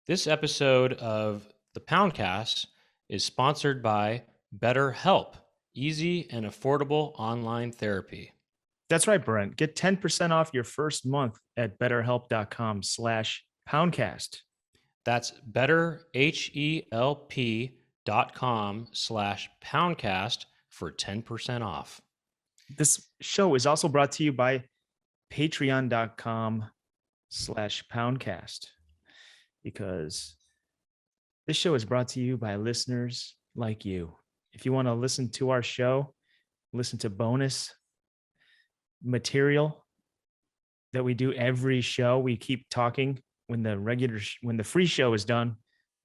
This episode of the Poundcast is sponsored by BetterHelp, easy and affordable online therapy. That's right, Brent. Get 10% off your first month at betterhelp.com/poundcast. That's betterhelp.com/poundcast for 10% off. This show is also brought to you by patreon.com/poundcast, because this show is brought to you by listeners like you. If you want to listen to our show, listen to bonus material that we do every show. We keep talking when the free show is done,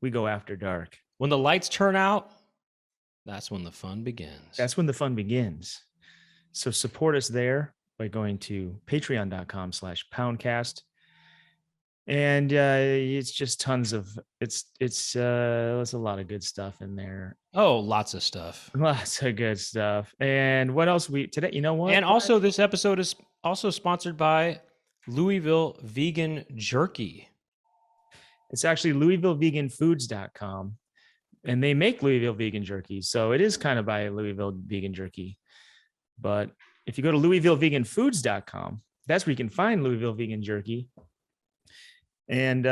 we go after dark. When the lights turn out, that's when the fun begins. That's when the fun begins. So support us there by going to patreon.com/poundcast. And it's just tons of it's a lot of good stuff in there. Oh, lots of stuff. Lots of good stuff. And what else today? You know what? And also, this episode is also sponsored by Louisville Vegan Jerky. It's actually LouisvilleVeganFoods.com, and they make Louisville Vegan Jerky. So it is kind of by Louisville Vegan Jerky. But if you go to LouisvilleVeganFoods.com, that's where you can find Louisville Vegan Jerky. And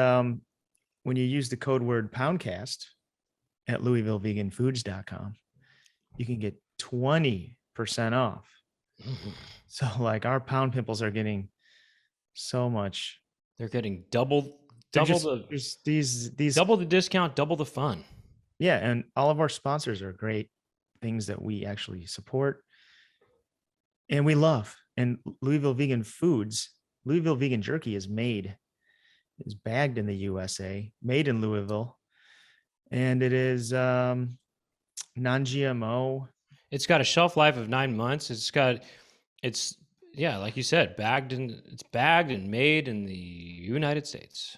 when you use the code word Poundcast at LouisvilleVeganFoods.com, you can get 20% off. Mm-hmm. So like our pound pimples are getting so much. They're getting double the discount, double the fun. Yeah, and all of our sponsors are great things that we actually support and we love. And Louisville Vegan Foods, Louisville Vegan Jerky is bagged in the USA, made in Louisville, and it is non-GMO. It's got a shelf life of 9 months. It's like you said, it's bagged and made in the United States.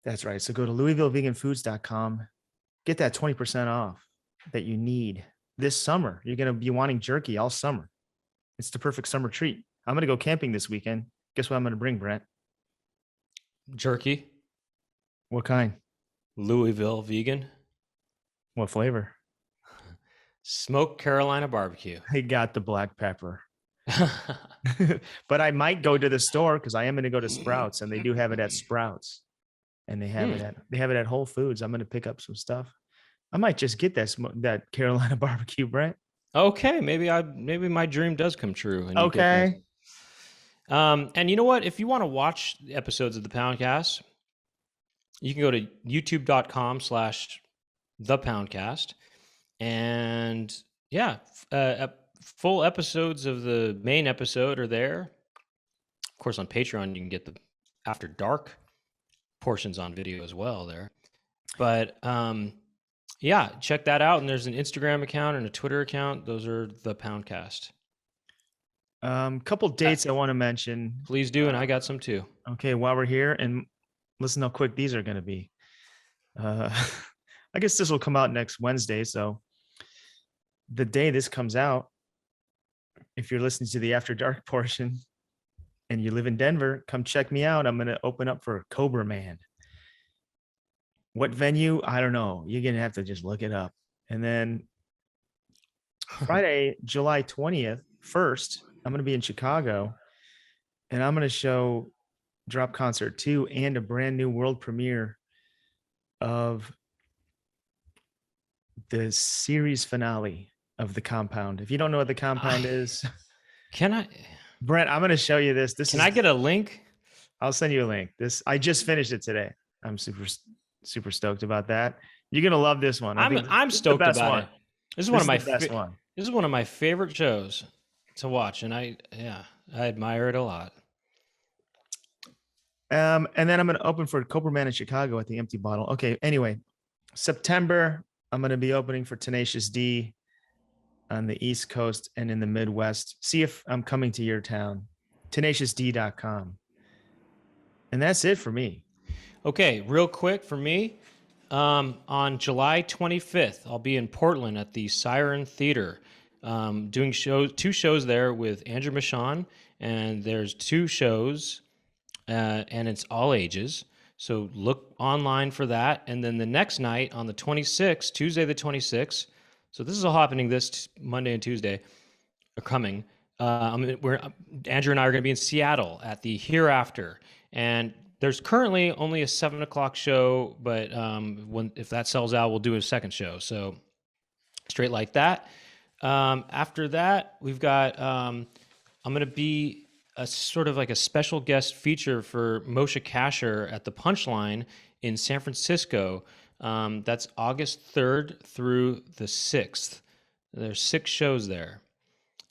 That's right. So go to LouisvilleVeganFoods.com, get that 20% off that you need this summer. You're going to be wanting jerky all summer. It's the perfect summer treat. I'm going to go camping this weekend. Guess what I'm going to bring, Brent? Jerky. What kind? Louisville Vegan. What flavor? Smoked Carolina barbecue. I got the black pepper. But I might go to the store because I am going to go to Sprouts, and they do have it at Sprouts, and they have it at Whole Foods. I'm going to pick up some stuff. I might just get that Carolina barbecue, Brent. Okay, maybe my dream does come true. Okay. And you know what? If you want to watch episodes of the Poundcast, you can go to youtube.com/thepoundcast. And full episodes of the main episode are there. Of course, on Patreon, you can get the After Dark portions on video as well there. But check that out. And there's an Instagram account and a Twitter account. Those are the Poundcast. Couple dates I want to mention. Please do, and I got some too. Okay, while we're here, and listen how quick these are going to be. I guess this will come out next Wednesday, so the day this comes out, if you're listening to the After Dark portion and you live in Denver, come check me out. I'm going to open up for Cobra Man. What venue? I don't know. You're going to have to just look it up. And then Friday, July 20th, 1st, I'm going to be in Chicago, and I'm going to show Drop Concert 2 and a brand new world premiere of the series finale of The Compound. If you don't know what The Compound is, Brent, I'm going to show you this. Can I get a link? I'll send you a link. I just finished it today. I'm super stoked about that. You're going to love this one. I'm stoked about it. This is one of my best one. This is one of my favorite shows to watch, and I admire it a lot. And then I'm going to open for Cobra Man in Chicago at the Empty Bottle. Okay. Anyway, September, I'm going to be opening for Tenacious D on the East Coast and in the Midwest. See if I'm coming to your town. TenaciousD.com. And that's it for me. Okay, real quick for me. On July 25th, I'll be in Portland at the Siren Theater, doing two shows there with Andrew Michon, and there's two shows, and it's all ages. So look online for that. And then the next night on the 26th, Tuesday the 26th. So this is all happening this Monday and Tuesday are coming. Andrew and I are going to be in Seattle at the Hereafter, and there's currently only a 7:00 show, but if that sells out, we'll do a second show. So straight like that. After that, we've got I'm going to be a sort of like a special guest feature for Moshe Kasher at the Punchline in San Francisco. That's August 3rd through the 6th. There's 6 shows there,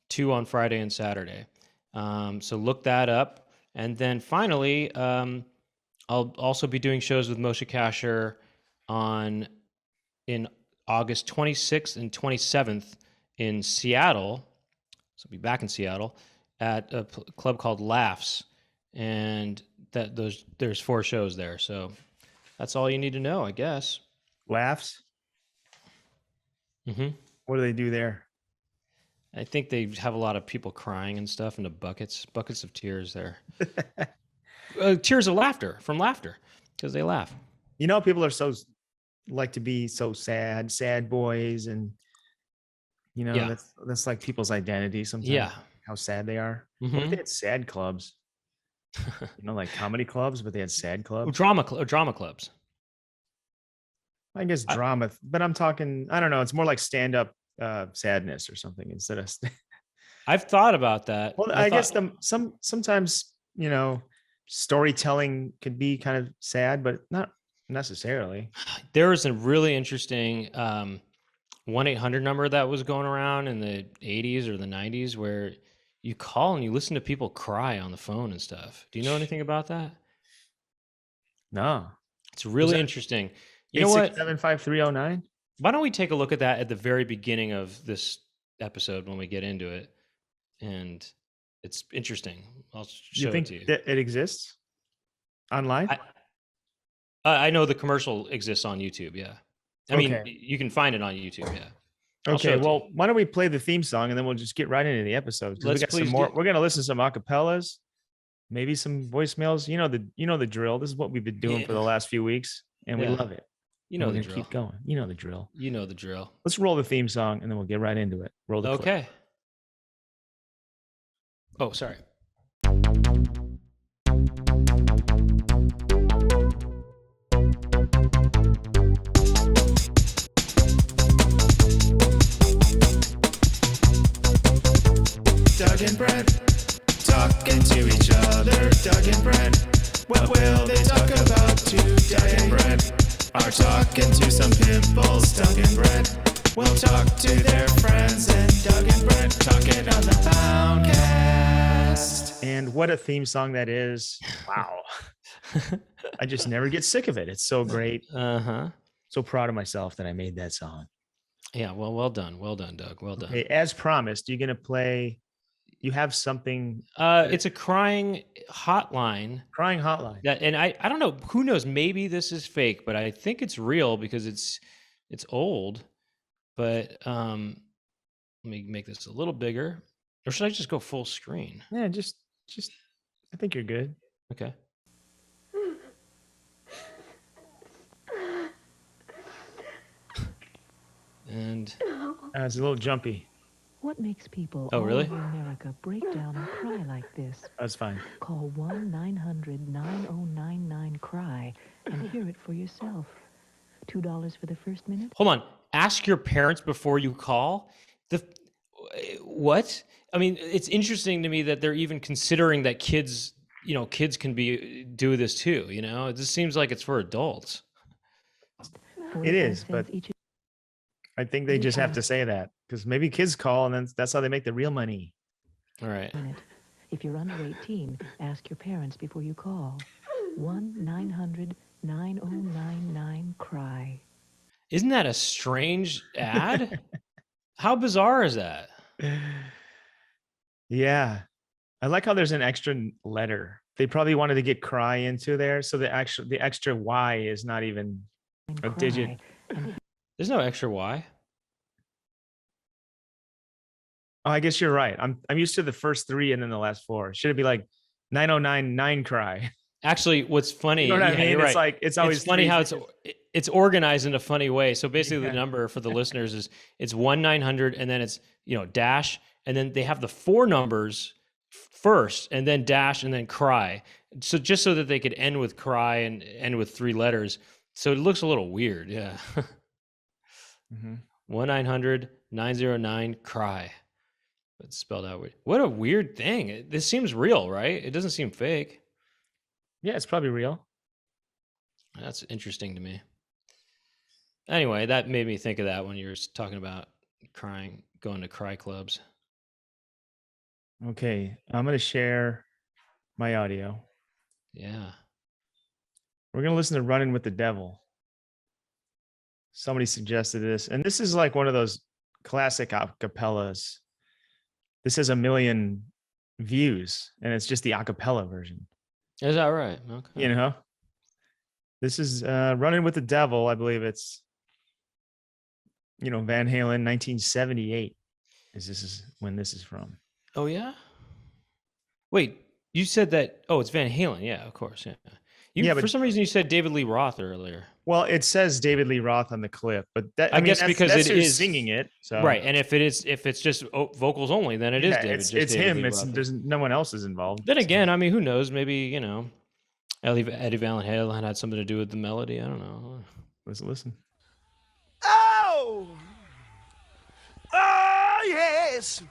2 on Friday and Saturday. So look that up. And then finally, I'll also be doing shows with Moshe Kasher in August 26th and 27th in Seattle. So I'll be back in Seattle at a club called Laughs, and there's 4 shows there. So that's all you need to know, I guess. Laughs. Mm-hmm. What do they do there? I think they have a lot of people crying and stuff in the buckets of tears there. Tears of laughter, from laughter, because they laugh. You know, people are like to be so sad boys, and you know, that's like people's identity sometimes. Yeah. How sad they are. Mm-hmm. What if they had sad clubs? You know, like comedy clubs, but they had sad clubs. Drama clubs. I guess drama, but I'm talking, I don't know, it's more like stand-up sadness or something instead of I've thought about that. Well, I guess sometimes, you know, storytelling could be kind of sad, but not necessarily. There was a really interesting 1-800 number that was going around in the 80s or the 90s where you call and you listen to people cry on the phone and stuff. Do you know anything about that? No. It's really interesting. You know what? 8675309. Why don't we take a look at that at the very beginning of this episode when we get into it? And it's interesting. I'll show it to you. That it exists online? I know the commercial exists on YouTube. Yeah. I mean, you can find it on YouTube. Yeah. Okay. Well, why don't we play the theme song and then we'll just get right into the episode. We got some more. We're going to listen to some acapellas, maybe some voicemails. You know the drill. This is what we've been doing for the last few weeks, and we love it. You know the drill. Keep going. You know the drill. You know the drill. Let's roll the theme song and then we'll get right into it. Roll the clip. Oh, sorry. Doug and Brent talking to each other. Doug and Brent, what will they talk about today? Doug and Brent are talking to some pimples. Doug and Brent will talk to their friends, and Doug and Brent talking on the Poundcast. And what a theme song that is. Wow. I just never get sick of it. It's so great. So proud of myself that I made that song. Yeah, well done. Well done, Doug. Well done. Okay, as promised, you're going to play, you have something. It's a crying hotline. Crying hotline. And I don't know, who knows, maybe this is fake, but I think it's real because it's old. But let me make this a little bigger. Or should I just go full screen? Yeah, just I think you're good. Okay. And it's a little jumpy. What makes people all over America break down and cry like this? That's fine. Call 1-900-9099-CRY and hear it for yourself. $2 for the first minute. Hold on. Ask your parents before you call. What? I mean, it's interesting to me that they're even considering that kids can do this too. You know, it just seems like it's for adults. It is, but I think they just have to say that because maybe kids call and then that's how they make the real money. All right. If you're under 18, ask your parents before you call. 1-900-9099-CRY. Isn't that a strange ad? How bizarre is that? Yeah. I like how there's an extra letter. They probably wanted to get cry into there. So the extra Y is not even a digit. There's no extra Y. Oh, I guess you're right. I'm used to the first 3 and then the last 4. Should it be like 9099 cry? Actually, what's funny, You know what I mean? you're It's right. like it's always funny how three- it's organized in a funny way. So basically, Yeah. the number for the listeners is it's 1-900, and then it's dash, and then they have the 4 numbers first, and then dash, and then cry. So just so that they could end with cry and end with 3 letters. So it looks a little weird. Yeah. Mhm. 1-900-909-cry. It's spelled out weird. What a weird thing. This seems real, right? It doesn't seem fake. Yeah, it's probably real. That's interesting to me. Anyway, that made me think of that when you were talking about crying, going to cry clubs. Okay, I'm going to share my audio. Yeah. We're going to listen to Runnin' With the Devil. Somebody suggested this, and this is like one of those classic acapellas. This has 1 million views, and it's just the acapella version. Is that right? Okay. You know, this is Runnin' With the Devil. I believe it's, Van Halen, 1978. This is when this is from. Oh, yeah? Wait, you said that. Oh, it's Van Halen. Yeah, of course. Yeah. Yeah, but- for some reason, you said David Lee Roth earlier. Well, it says David Lee Roth on the clip, but I guess that's, because that's it who's is- singing it. So Right. And if it's just vocals only, then it is yeah, David. it's David him. Lee It's Roth. there's no one else is involved. Then so. again, I mean, who knows? Maybe, Eddie Van Halen had something to do with the melody. I don't know. Let's listen. Oh! Oh, yes!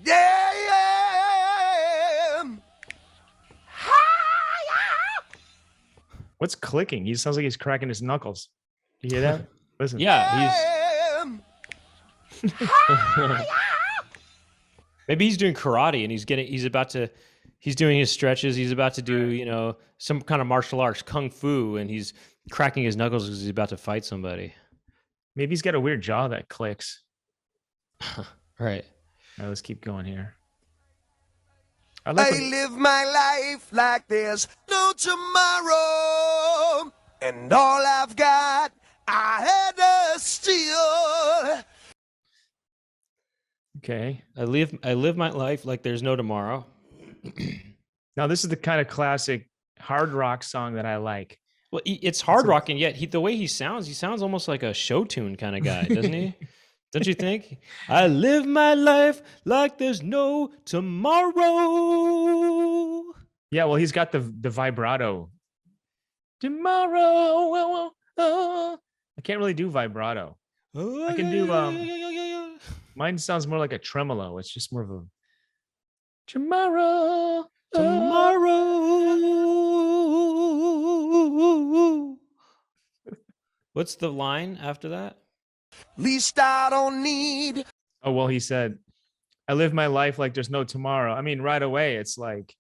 Yeah! What's clicking? He sounds like he's cracking his knuckles. You hear that? Listen. Yeah, maybe he's doing karate and he's doing his stretches. He's about to do, some kind of martial arts, kung fu, and he's cracking his knuckles because he's about to fight somebody. Maybe he's got a weird jaw that clicks. Right. All right, let's keep going here. I I like when- live my life like there's no tomorrow, and all I've got, I had to steal. Okay. I live my life like there's no tomorrow. Now this is the kind of classic hard rock song that I like. Well, it's hard rock, and yet the way he sounds almost like a show tune kind of guy, doesn't he? Don't you think? I live my life like there's no tomorrow. Yeah, well, he's got the vibrato. Tomorrow. I can't really do vibrato. I can do mine sounds more like a tremolo. It's just more of a tomorrow. Tomorrow. What's the line after that? Least I don't need. Oh, well, he said, I live my life like there's no tomorrow. I mean, right away, it's like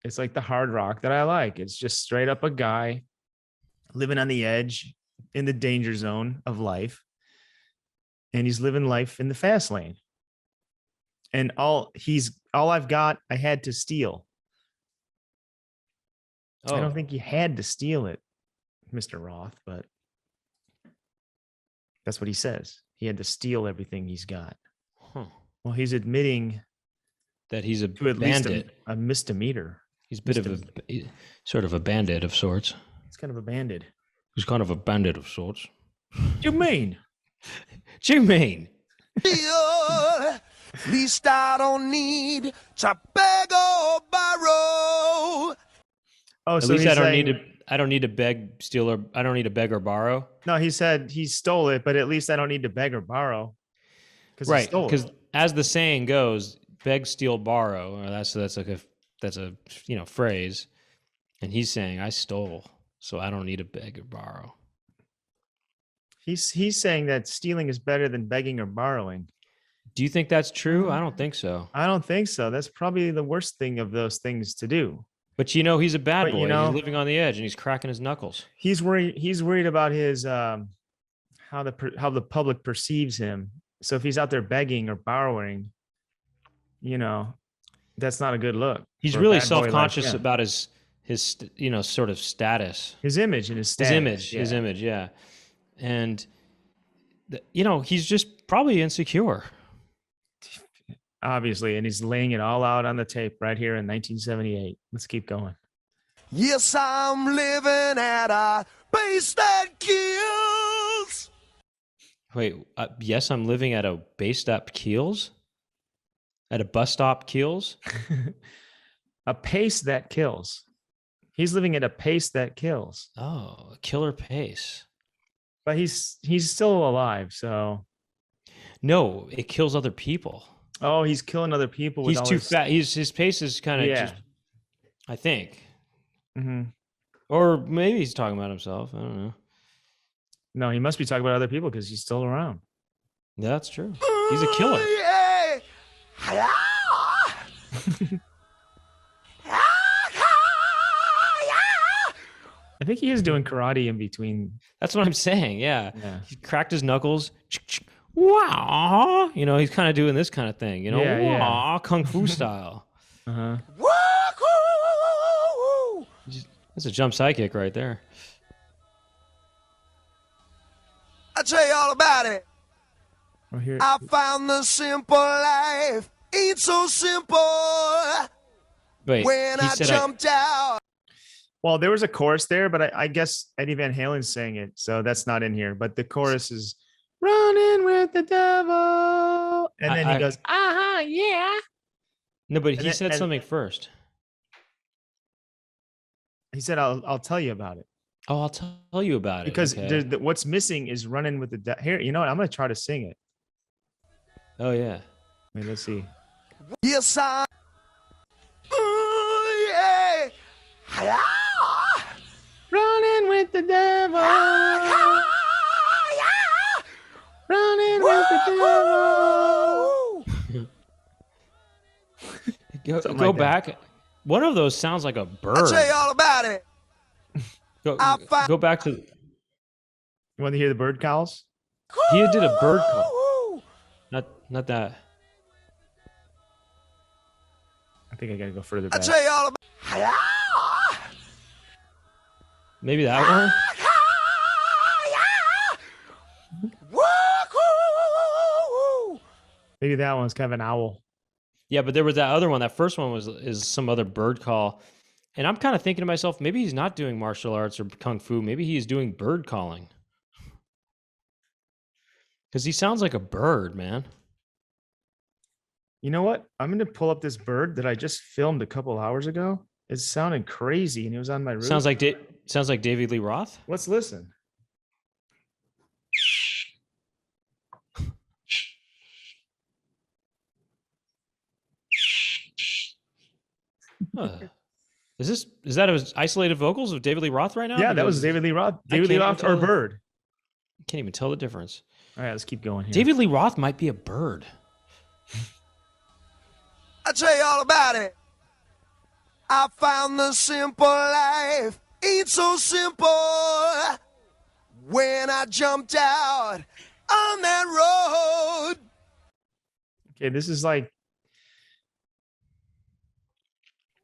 the hard rock that I like. It's just straight up a guy living on the edge in the danger zone of life. And he's living life in the fast lane. And all I've got, I had to steal. Oh, I don't think you had to steal it, Mr. Roth, but that's what he says. He had to steal everything he's got. huh. Well, he's admitting That he's a to at least bandit. a misdemeanor. He's a bit of sort of a bandit of sorts. It's kind of a bandit. He's kind of a bandit of sorts. You mean? Jermaine. Steal. Least I don't need to beg or borrow. Oh, At so least he's I don't saying, need to. I don't need to beg, steal, or I don't need to beg or borrow. No, he said he stole it, but at least I don't need to beg or borrow. Right, Because because as the saying goes, beg, steal, borrow. Or that's a phrase, and he's saying I stole, so I don't need to beg or borrow. he's saying that stealing is better than begging or borrowing. Do you think that's true? I don't think so. I don't think so. That's probably the worst thing of those things to do. But he's a bad But, boy. you know- He's living on the edge and he's cracking his knuckles. He's worried about his how the public perceives him. So if he's out there begging or borrowing, that's not a good look. He's for a really bad boy like self-conscious him. about his sort of status. His image and his status. His image, yeah. And he's just probably insecure. Obviously, and he's laying it all out on the tape right here in 1978. Let's keep going. Yes, I'm living at a base that kills. Wait, yes, I'm living at a base stop Keels? At a bus stop Keels? A pace that kills. He's living at a pace that kills. Oh, a killer pace. But he's still alive, so. No, it kills other people. Oh, he's killing other people. He's too fat. His pace is kind of just, I think. Mm-hmm. Or maybe he's talking about himself. I don't know. No, he must be talking about other people because he's still around. Yeah, that's true. He's a killer. I think he is doing karate in between. That's what I'm saying. Yeah. Yeah. He cracked his knuckles. Wow. You know, he's kind of doing this kind of thing, you know, Yeah. Kung Fu style. Uh-huh. That's a jump sidekick right there. I'll tell you all about it. Oh, here. I found the simple life ain't so simple. Wait, When he I said jumped out. Well, there was a chorus there, but I guess Eddie Van Halen sang it, so that's not in here. But the chorus is "Running with the Devil," and then he goes, yeah." No, but And he then- said and- something first. He said, "I'll tell you about it," Oh, I'll tell you about it. because okay. what's missing is "Running with the Devil." Here, you know what? I'm gonna try to sing it. Oh yeah. Wait, let's see. Yes, I. Ooh, yeah. Running with the devil. Running with the devil. Something Go like that. back. One of those sounds like a I'll bird. tell you all about it. Go back to. You want to hear the bird calls? He did a bird call. Not that. I think I gotta go further I'll back. tell you all about Maybe that one. Maybe that one's kind of an owl. Yeah, but there was that other one. That first one is some other bird call, and I'm kind of thinking to myself, maybe he's not doing martial arts or kung fu. Maybe he's doing bird calling, because he sounds like a bird, man. You know what? I'm gonna pull up this bird that I just filmed a couple hours ago. It sounded crazy, and it was on my roof. Sounds like David Lee Roth. Let's listen. Huh. Is that his isolated vocals of David Lee Roth right now? Yeah, that was Because David Lee Roth. I David Lee can't Roth even or tell. bird. Can't even tell the difference. All right, let's keep going here. David Lee Roth might be a bird. I'll tell you all about it. I found the simple life ain't so simple. When I jumped out on that road. Okay, this is like,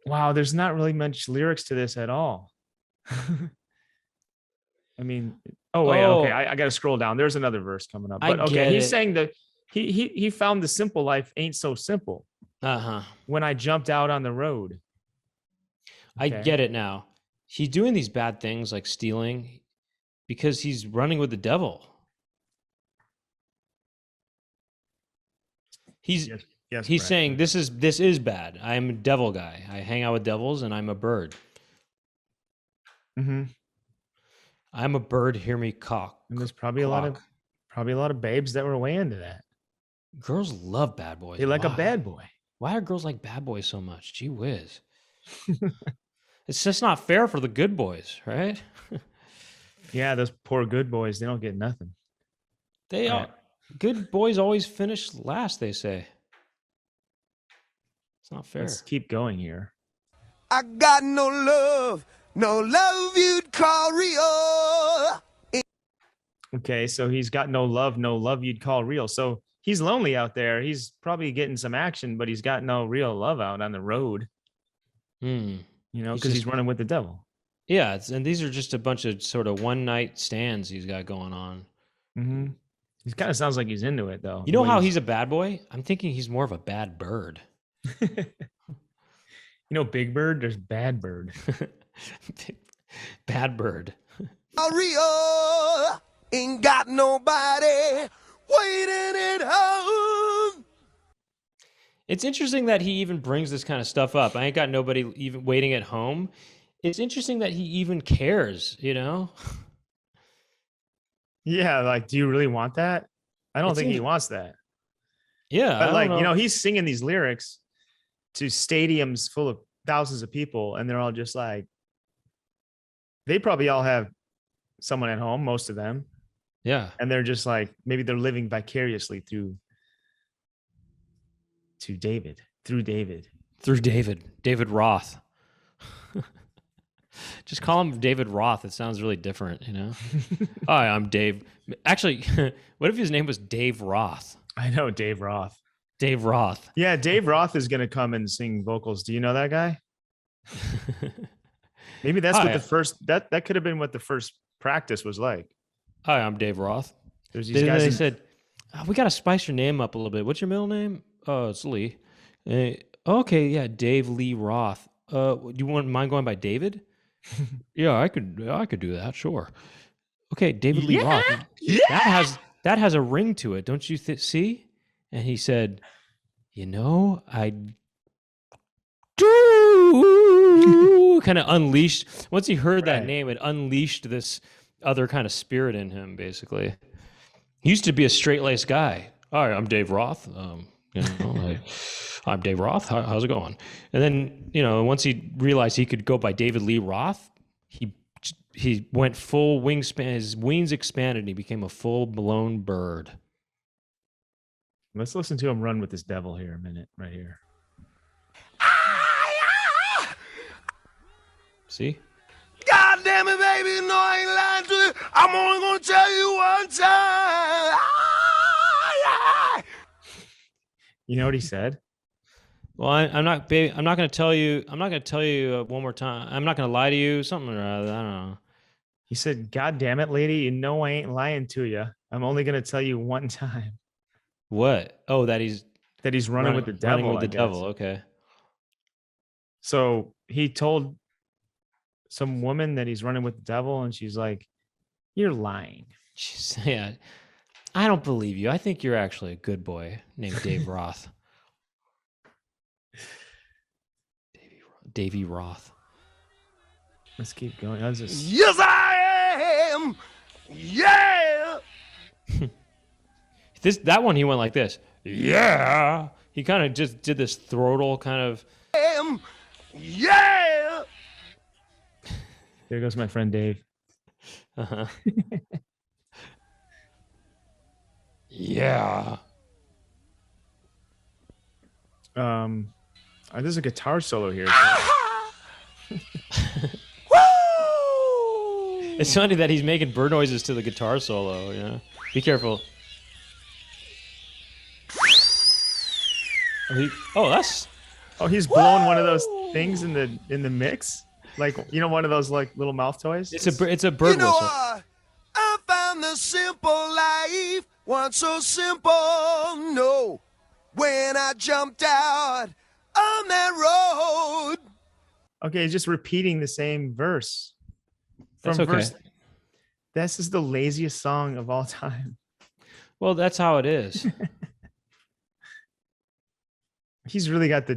wow, there's not really much lyrics to this at all. I mean, okay, I got to scroll down. There's another verse coming up. I But okay, get he's it. saying that he found the simple life ain't so simple Uh-huh. when I jumped out on the road. I Okay. get it now. He's doing these bad things like stealing because he's running with the devil. He's Yes, he's Brad. saying this is bad. I'm a devil guy. I hang out with devils and I'm a bird. Mhm. I'm a bird, hear me cock. And there's probably a lot of babes that were way into that. Girls love bad boys. They like a Why? bad boy. Why are girls like bad boys so much? Gee whiz. It's just not fair for the good boys, right? Yeah, those poor good boys, they don't get nothing. They Right. are good boys always finish last, they say. It's not fair. Let's keep going here. I got no love you'd call real. Okay, so he's got no love you'd call real. So he's lonely out there. He's probably getting some action, but he's got no real love out on the road, Hmm. you know, He's because he's just- running with the devil. Yeah, and these are just a bunch of sort of one night stands he's got going on. Mm-hmm. He kind of sounds like he's into it, though. You know how he's a bad boy? I'm thinking he's more of a bad bird. Big Bird, there's Bad Bird. Bad bird. Mario ain't got nobody waiting at home. It's interesting that he even brings this kind of stuff up. I ain't got nobody even waiting at home. It's interesting that he even cares, Yeah, like, do you really want that? I don't think he wants that. Yeah. But like, he's singing these lyrics to stadiums full of thousands of people, and they're all just like, they probably all have someone at home, most of them. Yeah. And they're just like, maybe they're living vicariously through David. David Roth. Just call him David Roth. It sounds really different, Hi, I'm Dave. Actually, what if his name was Dave Roth? I know, Dave Roth. Dave Roth. Yeah, Dave Roth is going to come and sing vocals. Do you know that guy? Maybe that's what the first, that could have been what the first practice was like. Hi, I'm Dave Roth. There's these guys. They said, we got to spice your name up a little bit. What's your middle name? Oh, it's Lee. Okay, yeah, Dave Lee Roth. You wouldn't mind going by David? Yeah, I could do that. Sure. Okay, David Lee Roth. Yeah. That has a ring to it, don't you see? And he said, I do. Kind of unleashed. Once he heard that name, it unleashed this other kind of spirit in him. Basically, he used to be a straight-laced guy. Hi, I'm Dave Roth. I'm Dave Roth. How's it going? And then, once he realized he could go by David Lee Roth, he went full wingspan. His wings expanded, and he became a full-blown bird. Let's listen to him run with this devil here a minute, right here. See? God damn it, baby, no, I ain't lying to you. I'm only gonna tell you one time. You know what he said? Well, I'm not, baby. I'm not going to tell you. I'm not going to tell you one more time. I'm not going to lie to you. Something or other. I don't know. He said, "God damn it, lady, you know I ain't lying to you. I'm only going to tell you one time." What? Oh, that he's running with the devil. Running with the devil. Okay. So he told some woman that he's running with the devil, and she's like, "You're lying." Yeah. I don't believe you. I think you're actually a good boy named Dave Roth. Davey Roth. Let's keep going. Yes, I am. Yeah. That one he went like this. Yeah. He kind of just did this throatal kind of. Yeah. There goes my friend Dave. Uh-huh. Yeah. There's a guitar solo here. It's funny that he's making bird noises to the guitar solo. Be careful. He's blowing one of those things in the mix, like one of those like little mouth toys. It's a bird whistle. I found the simple life once so simple. No, when I jumped out on that road. Okay, he's just repeating the same verse. That's okay. This is the laziest song of all time. Well, that's how it is. He's really got the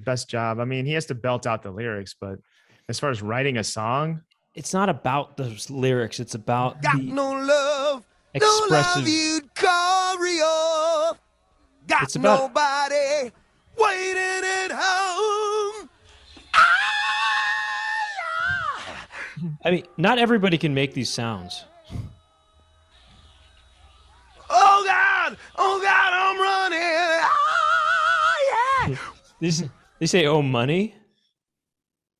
best job. I mean, he has to belt out the lyrics, but as far as writing a song, it's not about those lyrics. It's about got no love, expressive. No love you'd call real. Got it's about, nobody waiting at home. I mean, not everybody can make these sounds. Oh God, I'm running. Yeah. They say, "Oh, money."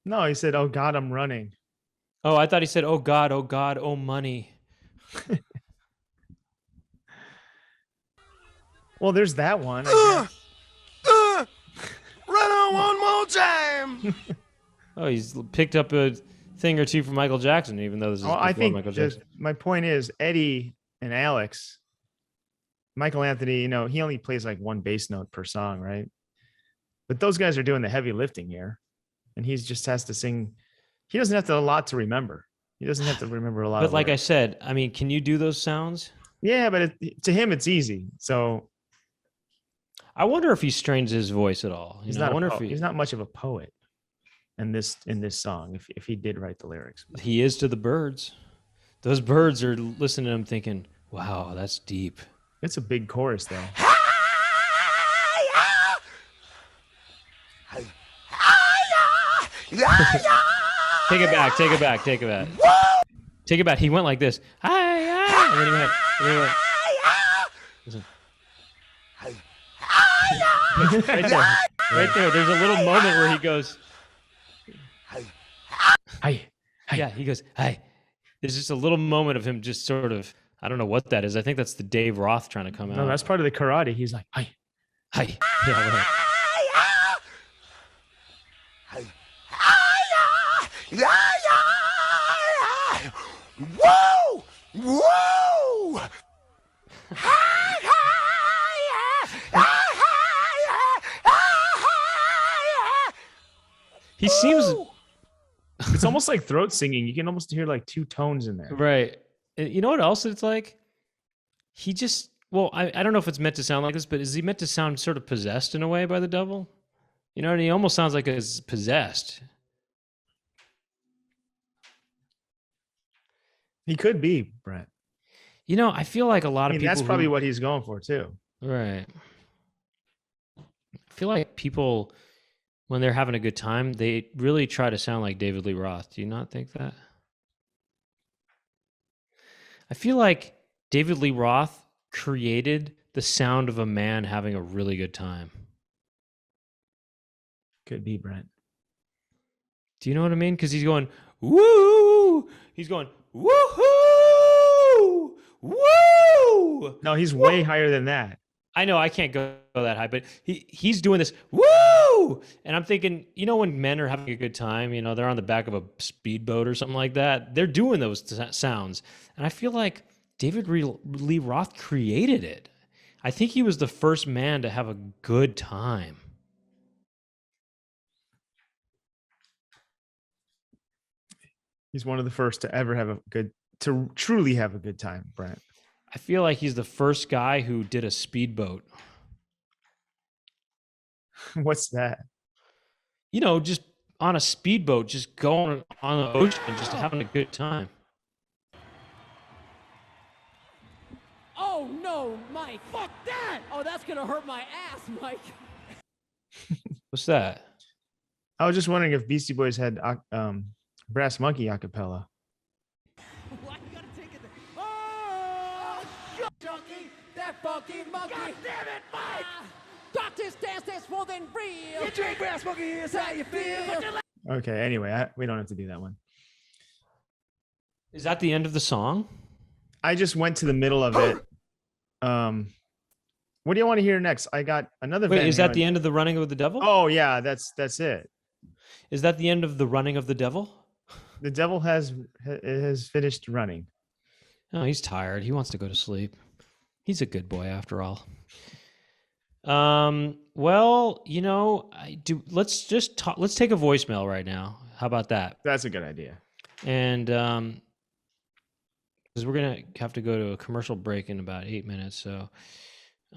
No, he said, "Oh God, I'm running." Oh, I thought he said, "Oh God, oh money." Well, there's that one. Run on one more time. Oh, he's picked up a thing or two from Michael Jackson, even though this is before I think Michael Jackson. my point is Eddie and Alex Michael Anthony, he only plays like one bass note per song, right? But those guys are doing the heavy lifting here, and he just has to sing. He doesn't have a lot to remember. He doesn't have to remember a lot. But like I said, I mean, can you do those sounds? Yeah, but to him, it's easy. So I wonder if he strains his voice at all. he's not much of a poet in this song. If he did write the lyrics, he is to the birds. Those birds are listening to him, thinking, "Wow, that's deep." It's a big chorus, though. Take it back. Take it back. Take it back. Take it back. He went like this. Hi, hi. And then he went. Listen. Right there. Right there. There's a little moment where he goes. Hi. Yeah, he goes. Hi. There's just a little moment of him just sort of. I don't know what that is. I think that's the Dave Roth trying to come out. No, that's part of the karate. He's like, hi. Hi. Yeah, right. Whoa! Whoa! He seems It's almost like throat singing. You can almost hear like two tones in there. right. You know what else it's like? He just I don't know if it's meant to sound like this, but is he meant to sound sort of possessed in a way by the devil? You know, and he almost sounds like he's possessed. He could be, Brent. You know, I feel like a lot of people. That's probably what he's going for too. Right. I feel like people, when they're having a good time, they really try to sound like David Lee Roth. Do you not think that? I feel like David Lee Roth created the sound of a man having a really good time. Could be, Brent. Do you know what I mean? Because he's going, woo! He's going, woohoo! Woo! No, he's way higher than that. I know I can't go that high, but he's doing this, woo! And I'm thinking, you know, when men are having a good time, you know, they're on the back of a speedboat or something like that. They're doing those sounds. And I feel like David Lee Roth created it. I think he was the first man to have a good time. He's one of the first to ever to truly have a good time, Brent. I feel like he's the first guy who did a speedboat. What's that? You know, just on a speedboat, just going on the ocean, just having a good time. Oh no, Mike! Fuck that! Oh, that's gonna hurt my ass, Mike. What's that? I was just wondering if Beastie Boys had Brass Monkey a cappella. Why you gotta take it there? Oh, junkie, that funky monkey! God damn it, Mike! Doctors dance more than real. You drink Brass Monkey, is how you feel. Okay, anyway, we don't have to do that one. Is that the end of the song? I just went to the middle of it. What do you want to hear next? I got another. Wait, is that the end of the Running with the Devil? Oh yeah, that's it. Is that the end of the Running of the Devil? The devil has finished running. Oh, he's tired. He wants to go to sleep. He's a good boy after all. Well, you know, let's just talk. Let's take a voicemail right now. How about that? That's a good idea. And because we're gonna have to go to a commercial break in about 8 minutes. So,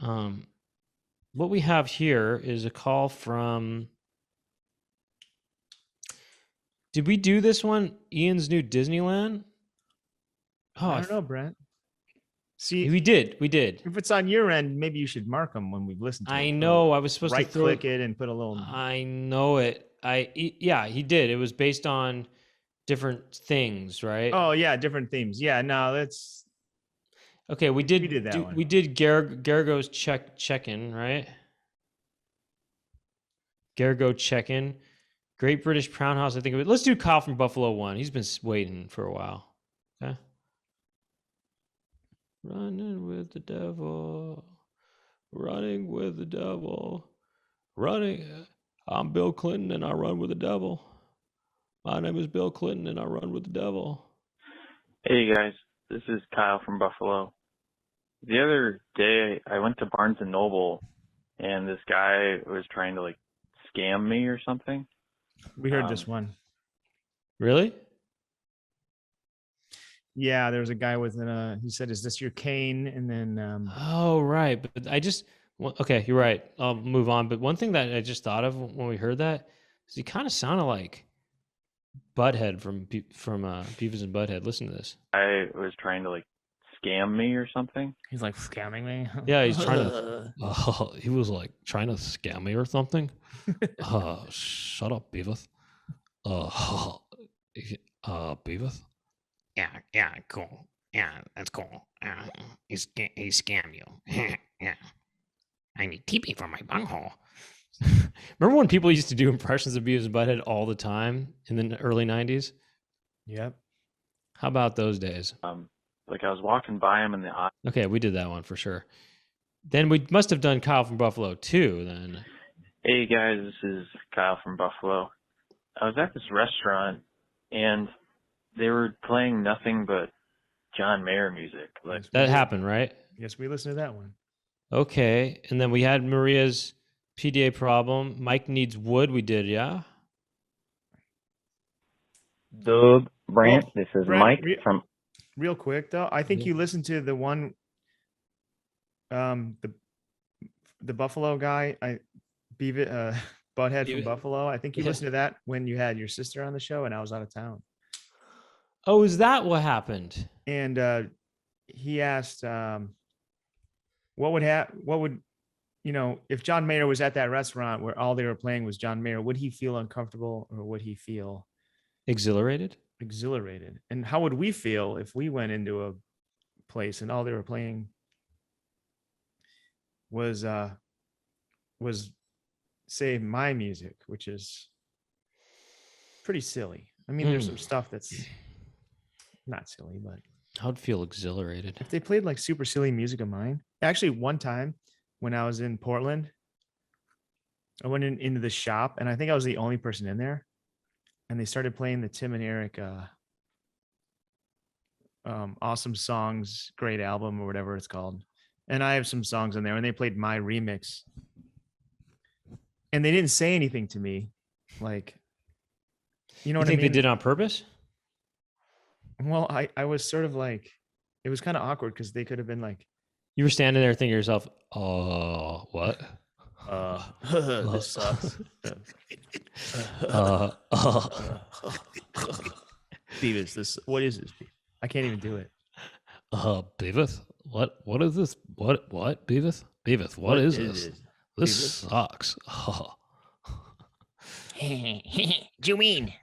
what we have here is a call from. Did we do this one? Ian's New Disneyland? Oh, I don't know, Brent. See, we did. If it's on your end, maybe you should mark them when we've listened to it. I know. I was supposed to right-click it and put a little. I know it. Yeah, he did. It was based on different things, right? Oh yeah, different themes. Yeah, no, that's okay. We did that one. We did Gargo's check-in, right? Gargo check-in. Great British Pound House. I think of it. Let's do Kyle from Buffalo 1. He's been waiting for a while. Okay. Running with the devil. Running with the devil. Running. I'm Bill Clinton and I run with the devil. My name is Bill Clinton and I run with the devil. Hey guys, this is Kyle from Buffalo. The other day, I went to Barnes and Noble, and this guy was trying to like scam me or something. We heard this one. Really? Yeah, there was a guy with he said, "Is this your cane?" And then Oh, right. But okay, you're right. I'll move on. But one thing that I just thought of when we heard that is he kind of sounded like Butthead from Beavis and Butthead. Listen to this. I was trying to like scam me or something. he's like scamming me. Yeah, he's trying to. He was like trying to scam me or something. Shut up, Beavis. Beavis. Yeah, cool. Yeah, that's cool. He scammed you. Yeah. I need teepee for my bunghole. Remember when people used to do impressions of Beavis and Butthead all the time in the early 90s? Yep. How about those days? Like I was walking by him in the aisle. Okay, we did that one for sure. Then we must have done Kyle from Buffalo too, then. Hey guys, this is Kyle from Buffalo. I was at this restaurant and they were playing nothing but John Mayer music. Like That happened, right? Yes, we listened to that one. Okay, and then we had Maria's PDA problem. Mike needs wood. We did, yeah. Dub Brant, Oh, this is Brant, Mike from. Real quick though, I think you listened to the one, the Buffalo guy, Butthead from Buffalo. I think you listened to that when you had your sister on the show and I was out of town. Oh, is that what happened? And he asked, what would if John Mayer was at that restaurant where all they were playing was John Mayer, would he feel uncomfortable or would he feel exhilarated? And how would we feel if we went into a place and all they were playing was say my music, which is pretty silly. I mean, there's some stuff that's not silly, but I would feel exhilarated if they played like super silly music of mine. Actually, one time when I was in Portland, I went into the shop and I think I was the only person in there. And they started playing the Tim and Eric Awesome Songs, Great Album or whatever it's called. And I have some songs in there and they played my remix. And they didn't say anything to me. Like, you know what I mean? They did it on purpose? Well, I was sort of like, it was kind of awkward because they could have been like, you were standing there thinking to yourself, what? This sucks. Beavis, what is this? I can't even do it. Beavis? What is this? What? Beavis? Beavis, what is this? This sucks. Jumean,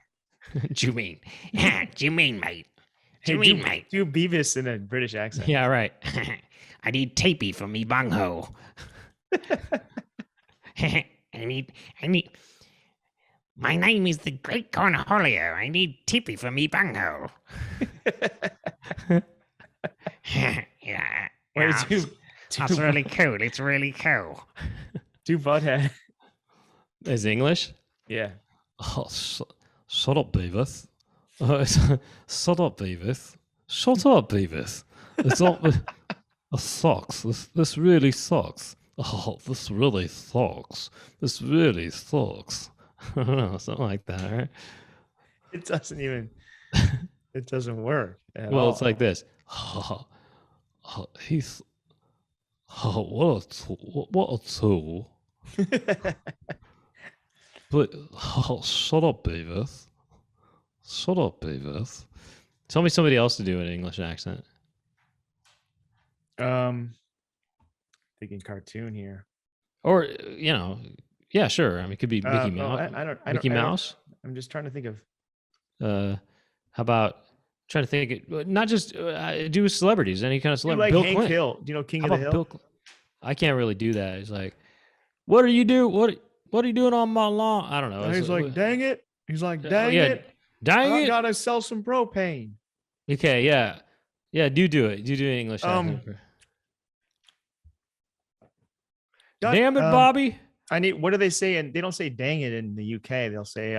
mate. Hey, Mate. do Beavis in a British accent. Yeah, right. I need tapey for me bunghole. I need. My name is the Great Cornholio. I need tippy for me bunghole. Yeah. That's really cool. It's really cool. Do Butthead. Is English? Yeah. Oh, shut up, Beavis. Shut up, Beavis. Shut up, Beavis. It's not. It sucks. This really sucks. Oh, this really sucks. This really sucks. I don't know, something like that, right? It doesn't work. Well, it's like this. He's. What a tool. But shut up, Beavis. Shut up, Beavis. Tell me somebody else to do an English accent. Thinking cartoon here. Or, yeah, sure. I mean, it could be Mickey Mouse. Mickey Mouse. I'm just trying to think of. How about trying to think? Not just do celebrities. Any kind of celebrity. Like Bill Hank Clinton. Hill. Do you know King How of the about Hill? I can't really do that. It's like, what are you doing? What are you doing on my lawn? I don't know. And he's like, dang it. He's like, dang yeah, it. Dang I it. gotta sell some propane. Okay, yeah. Yeah, do it. Do an English accent. Damn it, Bobby. What do they say? And they don't say dang it in the UK. They'll say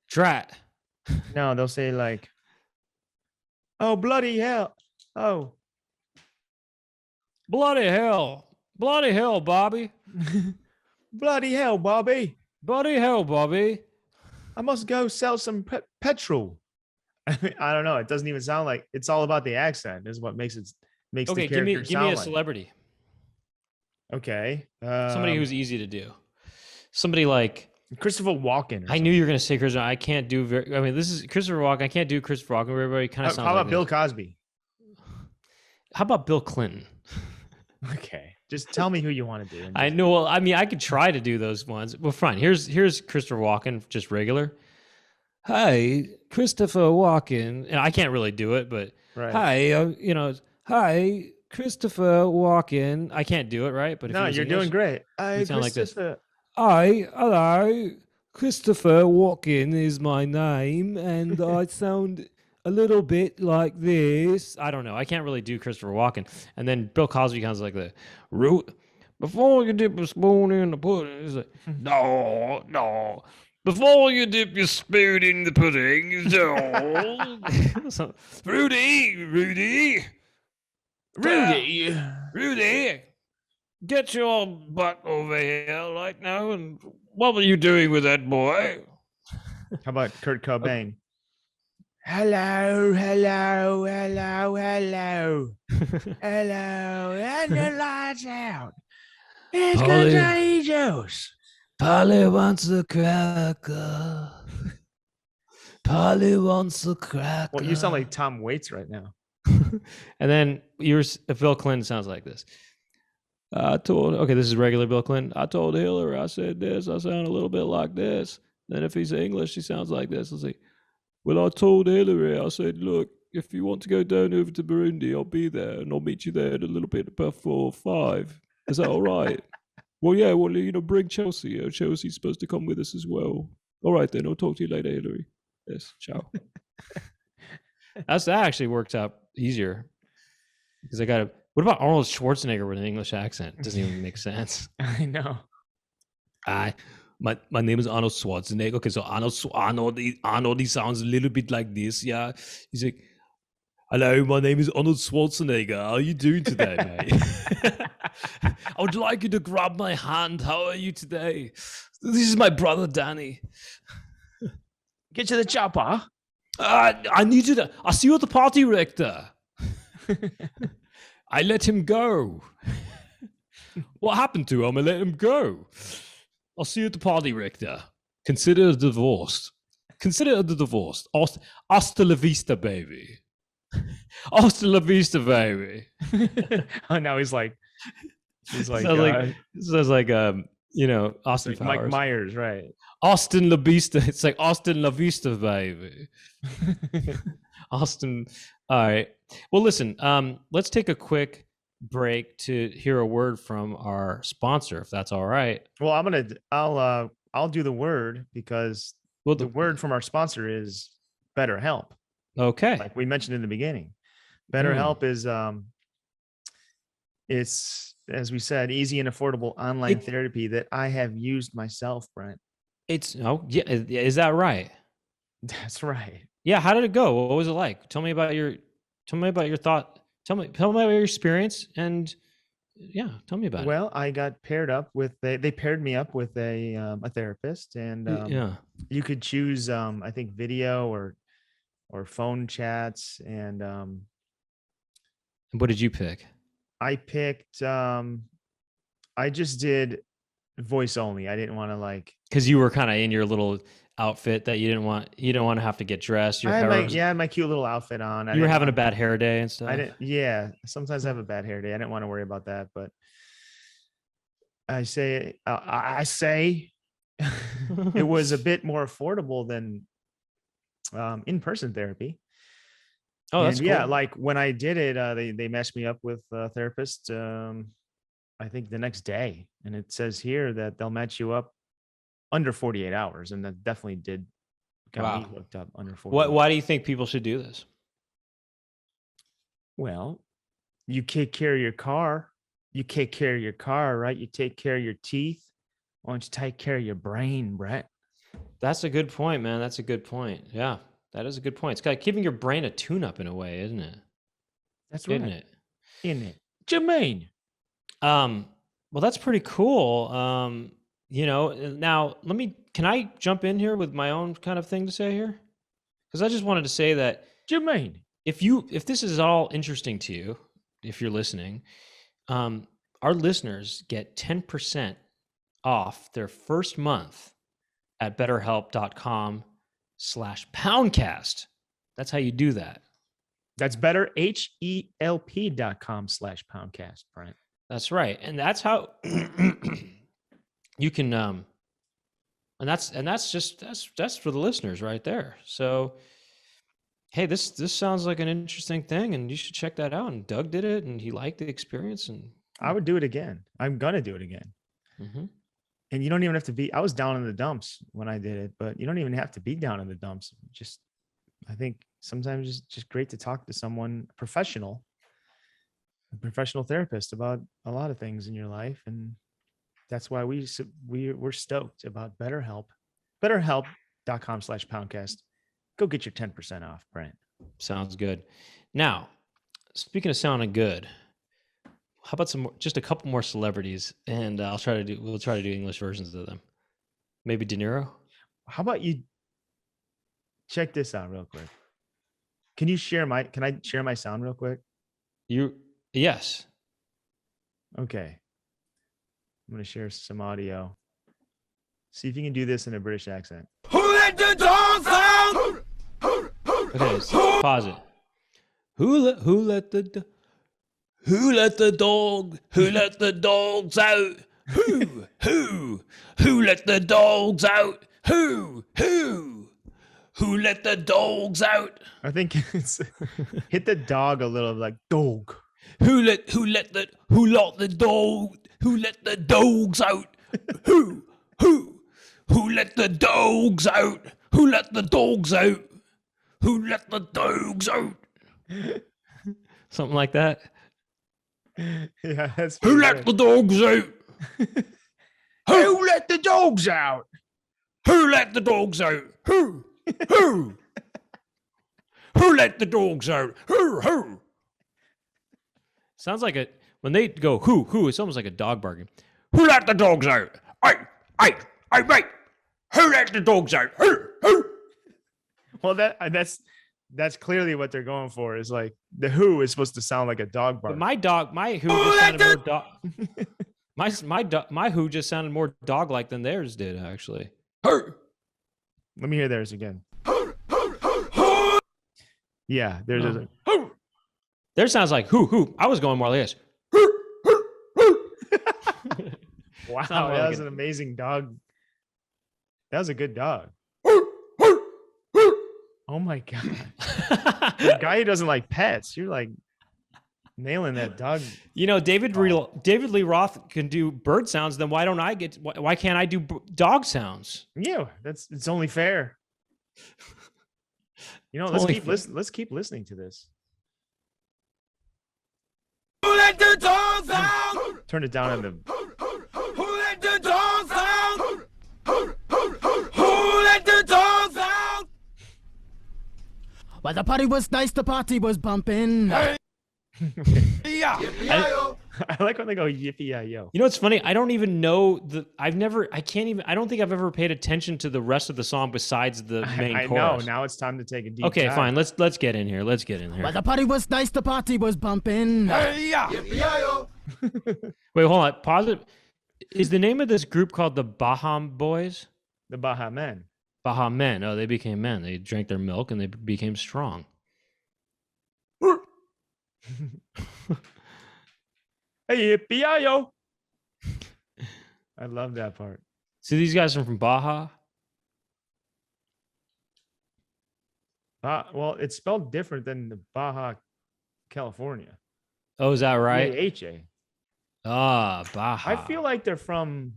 drat. No, they'll say like, oh bloody hell. Oh. Bloody hell, Bobby. Bloody hell, Bobby. Bloody hell, Bobby. I must go sell some petrol. I don't know. It doesn't even sound like it's all about the accent. Is what makes Okay, the character give me a sound like. celebrity. Okay. Somebody who's easy to do. Somebody like Christopher Walken. I knew you were going to say Christopher. I can't do this is Christopher Walken. I can't do Christopher Walken. Everybody kind of sounds How like about Bill this. Cosby? How about Bill Clinton? Okay. Just tell me who you want to do. I know. Well, I mean, I could try to do those ones. Well, fine. Here's Christopher Walken, just regular. Hi, Christopher Walken. And I can't really do it, but Right. hi, hi, Christopher Walken. I can't do it, right? But if No, he was you're English, doing great. he'd sound like this. Christopher. Hi, hello. Christopher Walken is my name, and I sound a little bit like this. I don't know. I can't really do Christopher Walken. And then Bill Cosby sounds like the root. Before you dip a spoon in the pudding, it's like, no. Before you dip your spoon in the pudding, no. So, Rudy, get your butt over here right now. And what were you doing with that boy? How about Kurt Cobain? Hello, hello, hello, hello, hello, and the lights out. It's contagious. Polly wants a cracker. Polly wants a cracker. Well, you sound like Tom Waits right now. And then Bill Clinton sounds like this. This is regular Bill Clinton. I told Hillary, I said this. I sound a little bit like this. Then if he's English, he sounds like this. I'll say, well, I told Hillary, I said, look, if you want to go down over to Burundi, I'll be there, and I'll meet you there at a little bit before 5. Is that all right? Well, yeah, bring Chelsea. Chelsea's supposed to come with us as well. All right, then. I'll talk to you later, Hillary. Yes, ciao. That actually works out easier. Because what about Arnold Schwarzenegger with an English accent? It doesn't even make sense. I know. My name is Arnold Schwarzenegger. Okay, so Arnold, he sounds a little bit like this. Yeah, he's like, hello, my name is Arnold Schwarzenegger. How are you doing today, mate? I would like you to grab my hand. How are you today? This is my brother Danny. Get to the chopper. I need you to. I see you at the party, Richter. I let him go. What happened to him? I let him go. I'll see you at the party, Richter. Consider it divorced. Consider it divorced. Hasta la vista, baby. Hasta la vista, baby. Oh, now he's like sounds like Austin like Powers. Mike Myers, right? Austin La Vista. It's like Austin La Vista, baby. Austin. All right. Well, listen, let's take a quick break to hear a word from our sponsor, if that's all right. Well, I'll do the word because the word from our sponsor is BetterHelp. Okay. Like we mentioned in the beginning. BetterHelp is it's, as we said, easy and affordable online therapy that I have used myself, Brent. Is that right? That's right. Yeah. How did it go? What was it like? Tell me about your thought. Tell me about your experience, and yeah, tell me about it. Well, I got paired up with they paired me up with a therapist, and you could choose I think video or phone chats, and what did you pick? I picked I just did voice only. I didn't want to because you were kind of in your little outfit that you didn't want to have to get dressed. I had my cute little outfit on. You were having a bad hair day and stuff. Sometimes I have a bad hair day. I didn't want to worry about that, but I say it was a bit more affordable than in-person therapy. Oh, that's cool. Yeah, like when I did it, they matched me up with a therapist I think the next day, and it says here that they'll match you up under 48 hours, and that definitely did got me hooked up under 48. Why do you think people should do this? Well, you take care of your car. You take care of your car, right? You take care of your teeth. Why don't you take care of your brain, Brett? That's a good point, man. That's a good point. Yeah, that is a good point. It's like giving your brain a tune-up in a way, isn't it? That's right. Isn't it? Isn't it? Jermaine, Well, that's pretty cool. Now can I jump in here with my own kind of thing to say here? Because I just wanted to say that Jermaine, if this is all interesting to you, if you're listening, our listeners get 10% off their first month at betterhelp.com/poundcast. That's how you do that. that's betterhelp.com/poundcast, Brent. That's right. And that's how you can and that's for the listeners right there. So hey, this sounds like an interesting thing, and you should check that out. And Doug did it, and he liked the experience. And I would do it again. I'm gonna do it again. mm-hmm. And you don't even have to be. I was down in the dumps when I did it, but you don't even have to be down in the dumps. Just, I think sometimes it's just great to talk to someone a professional therapist about a lot of things in your life, and that's why we're stoked about BetterHelp. BetterHelp.com/poundcast. Go get your 10% off, Brent. Sounds good. Now, speaking of sounding good, how about just a couple more celebrities, and we'll try to do English versions of them. Maybe De Niro. How about you check this out real quick? Can I share my sound real quick? Yes. Okay. I'm going to share some audio. See if you can do this in a British accent. Who let the dogs out? Okay, so pause it. Who let the dogs out? Who let the dogs out? Who let the dogs out? I think it's hit the dog a little, like dog. Who let the dogs out? Who let the dogs out? Who let the dogs out? Who let the dogs out? Something like that. Yeah, that's Who let the dogs out? Who let the dogs out? Who let the dogs out? Who let the dogs out? Who? Sounds like when they go who, it's almost like a dog barking. Who let the dogs out? Hey, mate. Who let the dogs out? Who? Well, that's clearly what they're going for. Is like the who is supposed to sound like a dog bark. But my who just sounded more dog. My who just sounded more dog-like than theirs did, actually. Let me hear theirs again. Yeah, there's a who. Theirs sounds like who. I was going more like this. Wow, that was an amazing dog. That was a good dog. Oh my god. The guy who doesn't like pets, you're like nailing that dog. You know, David Lee Roth can do bird sounds. Then why can't I do dog sounds? Yeah, it's only fair. You know, let's keep listening to this. Who let the dogs out? Turn it down in the. Who let the dogs out? Who let the dogs out? Well, the party was nice, the party was bumping. Yeah. I like when they go yippee-yi-yo. You know what's funny? I don't even know I don't think I've ever paid attention to the rest of the song besides the main I chorus. know. Now it's time to take a deep Okay, dive. fine. Let's get in here. Well, the party was nice, the party was bumping. Yeah. Wait, hold on. Pause it. Is the name of this group called the Baham Boys? The Baha Men. Baha Men. Oh, they became men. They drank their milk and they became strong. Hey, yippee-yi-yo. I love that part. See, these guys are from Baja. Well, it's spelled different than the Baja, California. Oh, is that right? B-A-H-A. Ah, Baja. I feel like they're from.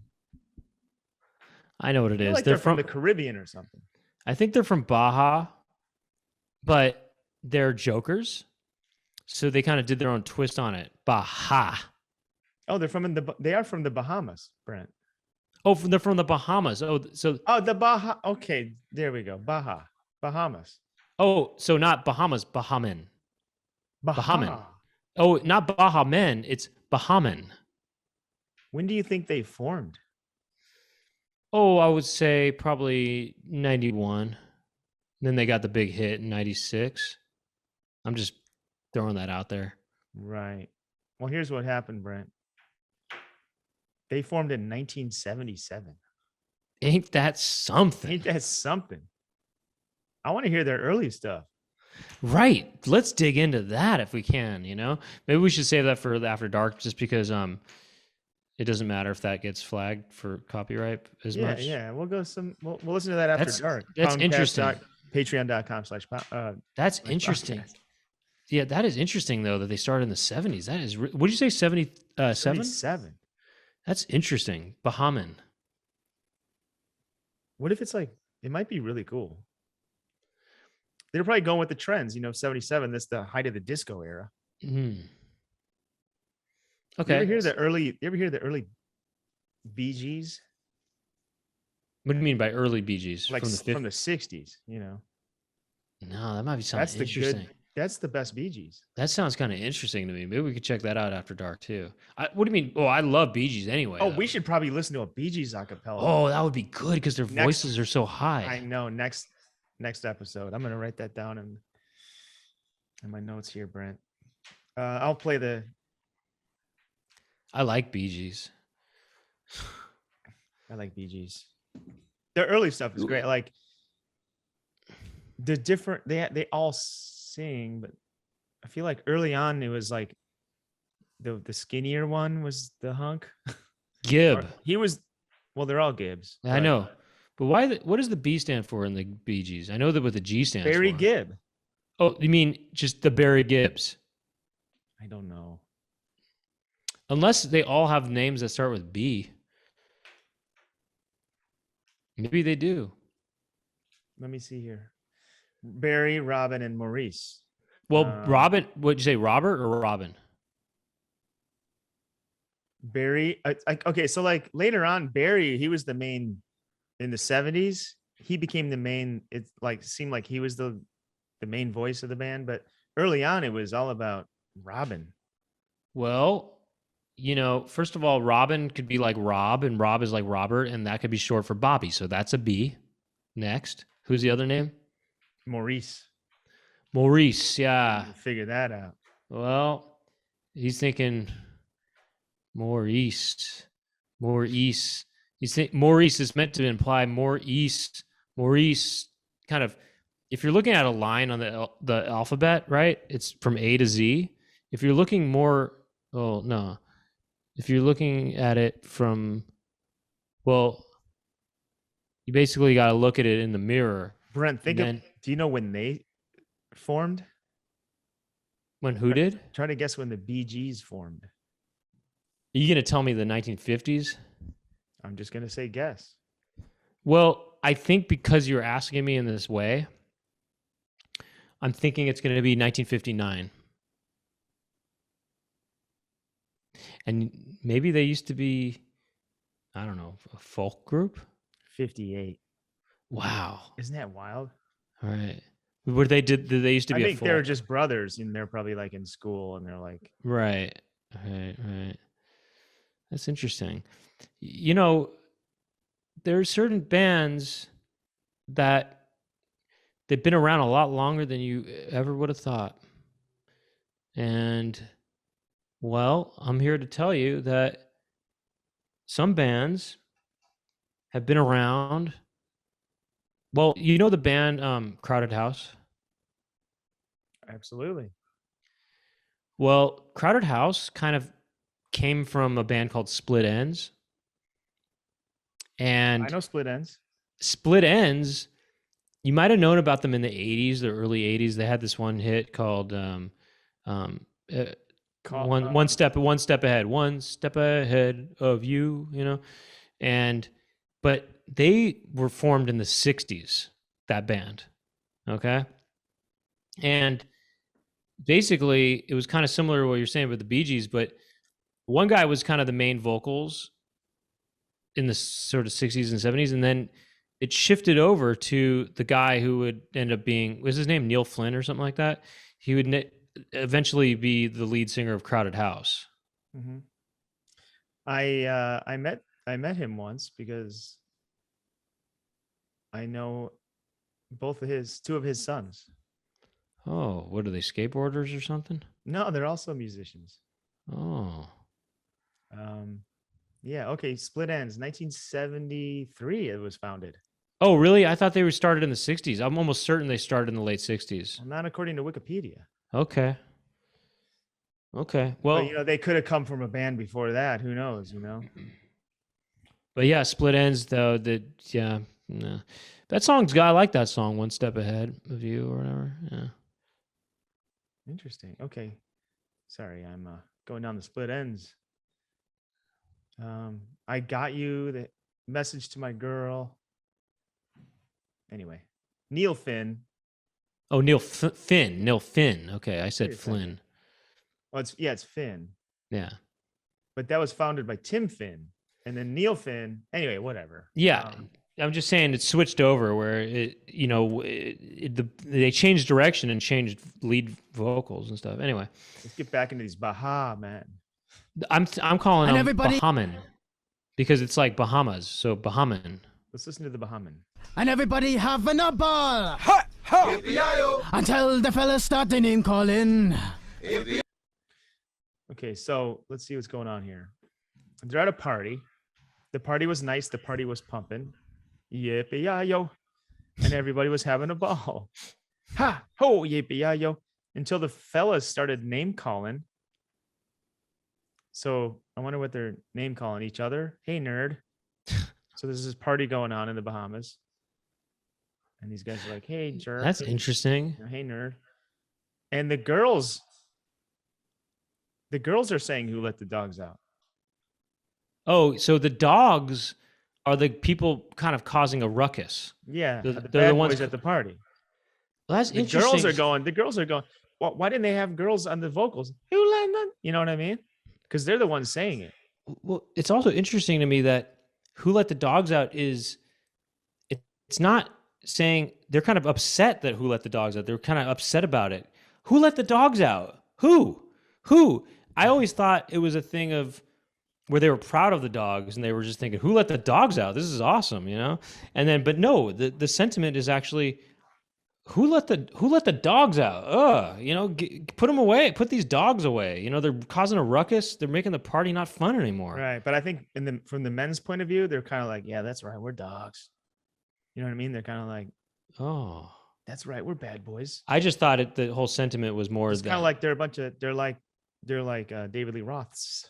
I know what it is. Like they're from the Caribbean or something. I think they're from Baja, but they're jokers, so they kind of did their own twist on it. Baja. Oh, they are from the Bahamas, Brent. Oh, they're from the Bahamas. Oh, so. Oh, the Baja. Okay, there we go. Bahamas. Oh, so not Bahamas, Bahaman. Bahaman. Oh, not Bahaman. It's Bahaman. When do you think they formed? Oh, I would say probably 91. Then they got the big hit in 96. I'm just throwing that out there. Right. Well, here's what happened, Brent. They formed in 1977. Ain't that something? Ain't that something? I want to hear their early stuff. Right. Let's dig into that if we can, you know? Maybe we should save that for the After Dark just because it doesn't matter if that gets flagged for copyright as much. Yeah, we'll listen to that after dark. That's interesting. Patreon.com/. That's interesting. Poundcast. Yeah, that is interesting though that they started in the 70s. That is what did you say 77? 77. That's interesting. Bahamian. What if it's like it might be really cool? They're probably going with the trends, 77. That's the height of the disco era. Mm. Okay. You ever hear the early Bee Gees? What do you mean by early Bee Gees? Like from the 60s, No, that might be something interesting. That's the best Bee Gees. That sounds kind of interesting to me. Maybe we could check that out after dark too. What do you mean? Oh, I love Bee Gees anyway. Oh, though. we should probably listen to a Bee Gees acapella. Oh, that would be good because their voices are so high. I know. Next episode. I'm gonna write that down in my notes here, Brent. I'll play the. I like Bee Gees. I like Bee Gees. Their early stuff is great. Like the different, they all sing, but I feel like early on it was like the skinnier one was the hunk. Gib. They're all Gibbs. I know, but why? What does the B stand for in the Bee Gees? I know that what the G stands Barry for. Gibb. Oh, you mean just the Barry Gibbs? I don't know. Unless they all have names that start with B. Maybe they do. Let me see here. Barry, Robin, and Maurice. Well, Robin, what'd you say, Robert or Robin? Barry. Okay, so like later on, Barry, he was the main in the 70s. He became the main. It like seemed like he was the main voice of the band, but early on, it was all about Robin. Well, first of all, Robin could be like Rob, and Rob is like Robert, and that could be short for Bobby. So that's a B. Next. Who's the other name? Maurice. Maurice, yeah. Figure that out. Well, he's thinking Maurice. Maurice. Maurice is meant to imply more east. Maurice kind of, if you're looking at a line on the alphabet, right? It's from A to Z. If you're looking more, oh, no. If you're looking at it from, well, you basically got to look at it in the mirror. Brent, do you know when they formed? When who did? Try to guess when the Bee Gees formed. Are you going to tell me the 1950s? I'm just going to say guess. Well, I think because you're asking me in this way, I'm thinking it's going to be 1959. And maybe they used to be, I don't know, a folk group? 58. Wow. Isn't that wild? All right. Did they used to be I a think folk? they were just brothers and they're probably like in school and they're like. Right. That's interesting. There's certain bands that they've been around a lot longer than you ever would have thought. And well, I'm here to tell you that some bands have been around. Well, the band Crowded House? Absolutely. Well, Crowded House kind of came from a band called Split Enz. And I know Split Enz. Split Enz, you might have known about them in the 80s, the early 80s. They had this one hit called one step ahead of you, but they were formed in the 60s, that band. Okay. And basically it was kind of similar to what you're saying with the Bee Gees, but one guy was kind of the main vocals in the sort of 60s and 70s. And then it shifted over to the guy who would end up being, was his name Neil Flynn or something like that? He would eventually be the lead singer of Crowded House. Mm-hmm. I met him once because I know two of his sons. Oh, what are they, skateboarders or something? No, they're also musicians. Oh. Yeah, okay, Split Ends, 1973 it was founded. Oh, really? I thought they were started in the 60s. I'm almost certain they started in the late 60s. Well, not according to Wikipedia. Okay. Well, But, they could have come from a band before that. Who knows, But yeah, Split Ends though, no. That song's got, I like that song, One Step Ahead of You or whatever. Yeah. Interesting. Okay. Sorry, I'm going down the Split Ends. I got you, the message to my girl. Anyway, Neil Finn. Oh, Neil Finn. Okay, I said Wait a Flynn. second. Well, it's Finn. Yeah. But that was founded by Tim Finn. And then Neil Finn. Anyway, whatever. Yeah. I'm just saying it switched over where they changed direction and changed lead vocals and stuff. Anyway, Let's get back into these Baha, man. I'm calling And them everybody- Bahaman because it's like Bahamas. So Bahaman. Let's listen to the Bahaman. And everybody having a ball. Until the fellas start the name calling. Okay, so let's see what's going on here. They're at a party. The party was nice. The party was pumping. Yippee-yi-yo. And everybody was having a ball. Ha! Ho! Yippee-yi-yo. Until the fellas started name calling. So I wonder what they're name calling each other. Hey, nerd. So there's this party going on in the Bahamas. And these guys are like, hey, jerk. That's interesting. Hey, nerd. And the girls are saying, who let the dogs out? Oh, so the dogs are the people kind of causing a ruckus. Yeah, They're the the bad ones boys at the party. Well, that's The interesting. girls are going. Well, why didn't they have girls on the vocals? Who let them? You know what I mean? Because they're the ones saying it. Well, it's also interesting to me that Who Let the Dogs Out it's not saying they're kind of upset that Who Let the Dogs Out. They're kind of upset about it. Who let the dogs out? Who? I always thought it was a thing of where they were proud of the dogs and they were just thinking, who let the dogs out? This is awesome, And then, but no, the sentiment is actually, who let the dogs out? Put them away. Put these dogs away. They're causing a ruckus. They're making the party not fun anymore. Right. But I think from the men's point of view, they're kind of like, yeah, that's right. We're dogs. You know what I mean? They're kind of like, oh, that's right. We're bad boys. I just thought the whole sentiment was more It's kind of like they're like David Lee Roths.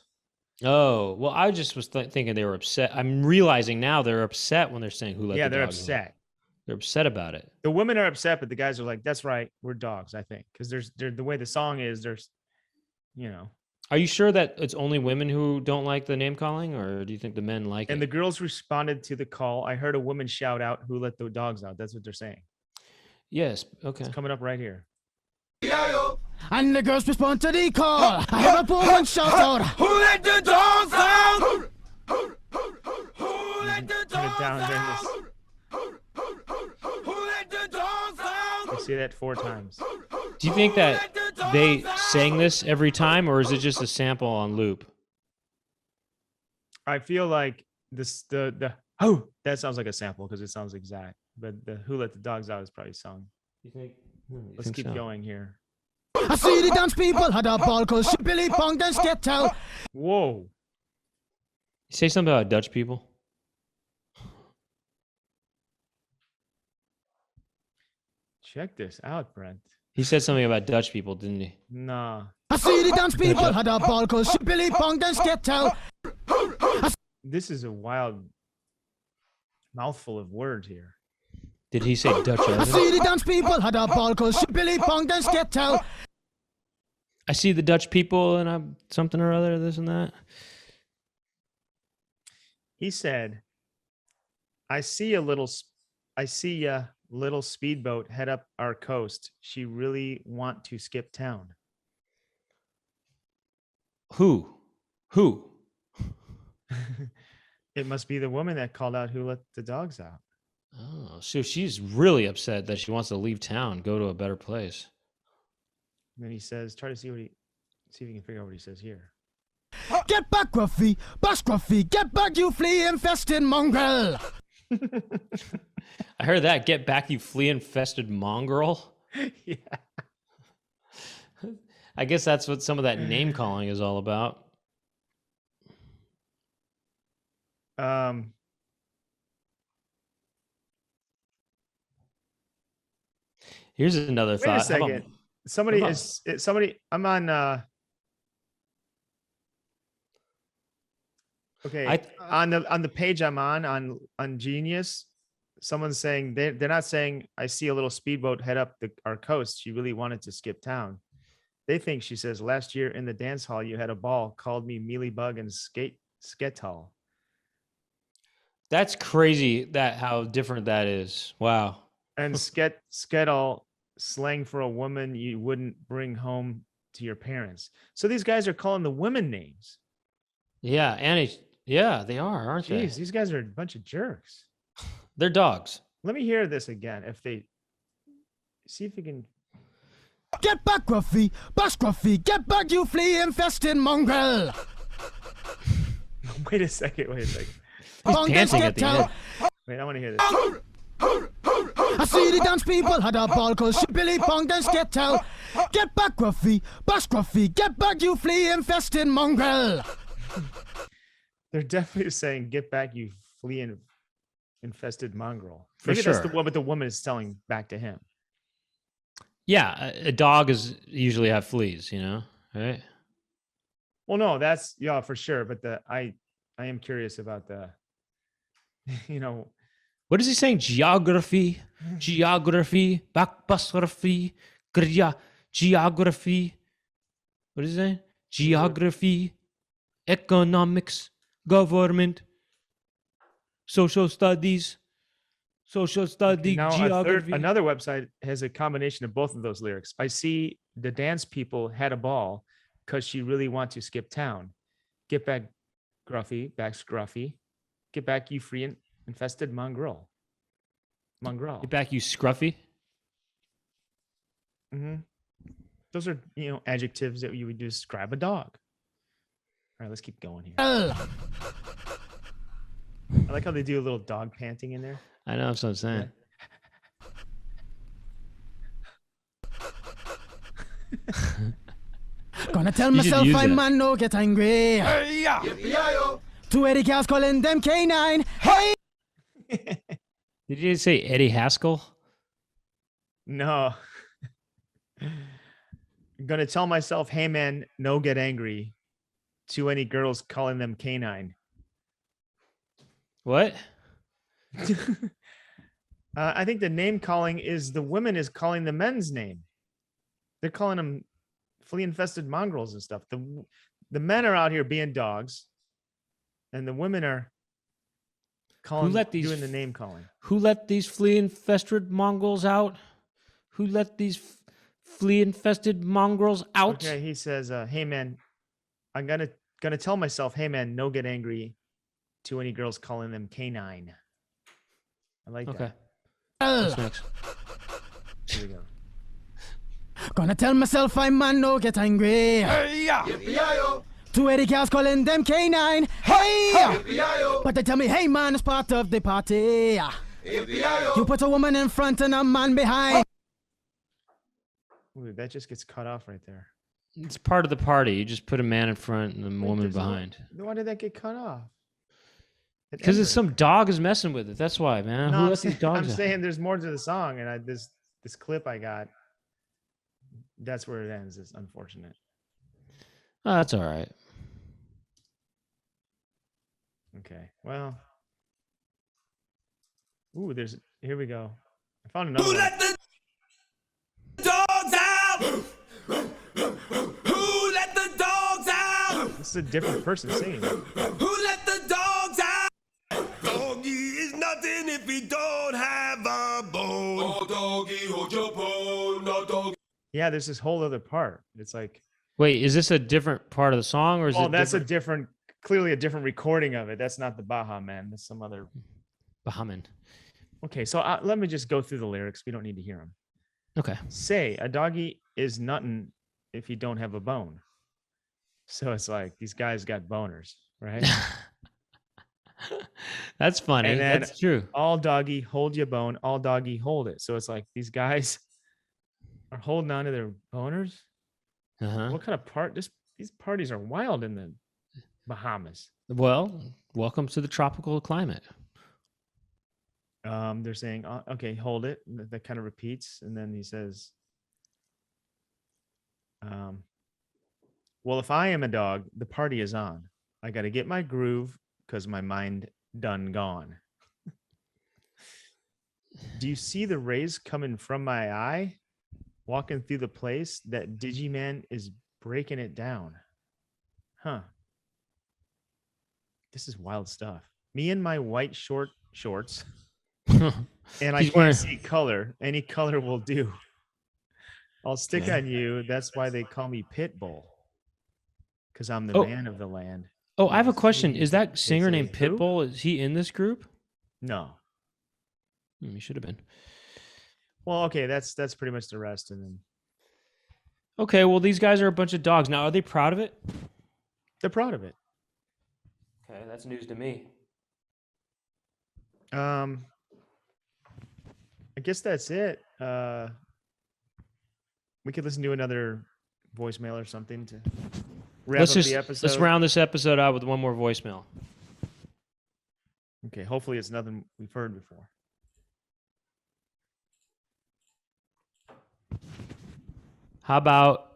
Oh, well, I just was thinking they were upset. I'm realizing now they're upset when they're saying who let the dogs out. Yeah, they're upset. They're upset about it. The women are upset, but the guys are like, that's right. We're dogs, I think. Because the way the song is, Are you sure that it's only women who don't like the name calling, or do you think the men like it? And the girls responded to the call. I heard a woman shout out, who let the dogs out? That's what they're saying. Yes. Okay. It's coming up right here. And the girls respond to the call. I have a woman shout out. Who let the dogs out? Who let the dogs out? Who let the dogs out? I see that 4 times. Do you think that they sang this every time, or is it just a sample on loop? I feel like that sounds like a sample because it sounds exact. But the who let the dogs out is probably sung. You think? Let's keep going here. I see the dance people had a ball called Billy Pong dance get out. Whoa. You say something about Dutch people? Check this out, Brent. He said something about Dutch people, didn't he? Nah. I see the dance people had a ball called Billy Pong dance get out. This is a wild mouthful of words here. Did he say Dutch? I see the dance people had a ball called Billy Pong dance get out. I see the Dutch people and I'm something or other, this and that. He said, I see a little speedboat head up our coast. She really want to skip town. Who? It must be the woman that called out who let the dogs out. Oh, so she's really upset that she wants to leave town, go to a better place. And then he says, try to see if you can figure out what he says here. Get back, Gruffy. Bust, Gruffy. Get back, you flea-infested mongrel. I heard that. Get back, you flea-infested mongrel. Yeah. I guess that's what some of that name calling is all about. Here's another Wait thought. a second. Somebody. I'm on. Okay. On the page I'm on Genius, someone's saying they're not saying I see a little speedboat head up our coast. She really wanted to skip town. They think she says last year in the dance hall you had a ball, called me mealybug and sketall. That's crazy that how different that is. Wow. And sketall, slang for a woman you wouldn't bring home to your parents. So these guys are calling the women names. Yeah, and yeah, they are, aren't they? Jeez, these guys are a bunch of jerks. They're dogs. Let me hear this again. See if you can. Get back, Gruffy. Bust, Gruffy. Get back, you flea-infested mongrel. Wait a second. He's panting at the end. Wait, I want to hear this. I see the dance people had a ball called Shippily Pong and Skettel. Get back, Gruffy. Bust, Gruffy. Get back, you flea-infested mongrel. They're definitely saying, get back, you flea-infested mongrel. For Maybe sure. that's what the woman is telling back to him. Yeah, a dog is usually have fleas, right? Well, no, that's for sure. But I am curious about the, What is he saying? Geography, backbustography, geography. What is he saying? Geography, economics, government, social studies, geography. Another website has a combination of both of those lyrics. I see the dance people had a ball because she really wants to skip town. Get back, Gruffy, back Scruffy. Get back, you flea-infested mongrel. Get back, you scruffy. Mm-hmm. Those are, adjectives that you would describe a dog. All right, let's keep going here. I like how they do a little dog panting in there. I know, that's what I'm saying. Gonna tell myself I man no get angry. Hey, yeah. Two Eddie cows calling them canine. Hey. Did you say Eddie Haskell? No. I'm gonna tell myself, hey man, no get angry. To any girls calling them canine. What? I think the name calling is the women is calling the men's name. They're calling them flea-infested mongrels and stuff. The men are out here being dogs, and the women are doing the name calling. Who let these flea-infested mongrels out? Who let these flea-infested mongrels out? Okay, he says, "Hey man, I'm gonna tell myself, hey man, no get angry to any girls calling them canine." I like that. What's next? Here we go. Gonna tell myself I man no get angry. Hey, yeah. Two Eddie cows calling them canine. Hey. But they tell me, hey man, it's part of the party. You put a woman in front and a man behind. Ooh, that just gets cut off right there. It's part of the party. You just put a man in front and a woman behind. Why did that get cut off? Because it's some dog is messing with it. That's why, man. No, Who let these dogs I'm out? saying there's more to the song, and this clip I got, that's where it ends. It's unfortunate. Oh, that's all right. Okay. Well. Ooh, here we go. I found another one. Let the dogs out? Who let the dogs out? This is a different person singing. Who let the dogs out? Doggy is nothing if he don't have a bone. Oh, doggy, hold your bone. No, doggy. Yeah, there's this whole other part. It's like, Wait, is this a different part of the song, or is it? that's different? clearly a different recording of it. That's not the Baha Man. That's some other. Bahaman. Okay, so let me just go through the lyrics. We don't need to hear them. Okay. Say, a doggy is nuttin' if you don't have a bone. So it's like these guys got boners, right? That's funny. And then That's true. all doggy, hold your bone. All doggy, hold it. So it's like these guys are holding on to their boners. Uh-huh. What kind of these parties are wild in the Bahamas. Well, welcome to the tropical climate. They're saying, okay, hold it. That kind of repeats. And then he says, well, if I am a dog, the party is on. I got to get my groove because my mind done gone. Do you see the rays coming from my eye? Walking through the place, that Digiman is breaking it down. Huh. This is wild stuff. Me in my white shorts. And I can't see color. Any color will do. I'll stick on you. That's why they call me Pitbull. Because I'm the man of the land. Oh, I have a question. Is that singer named Pitbull? Is he in this group? No. He should have been. Well, okay, that's pretty much the rest. And then okay, well, these guys are a bunch of dogs. Now, are they proud of it? They're proud of it. Okay, that's news to me. I guess that's it. We could listen to another voicemail or something to wrap up the episode. Let's round this episode out with one more voicemail. Okay, hopefully it's nothing we've heard before. How about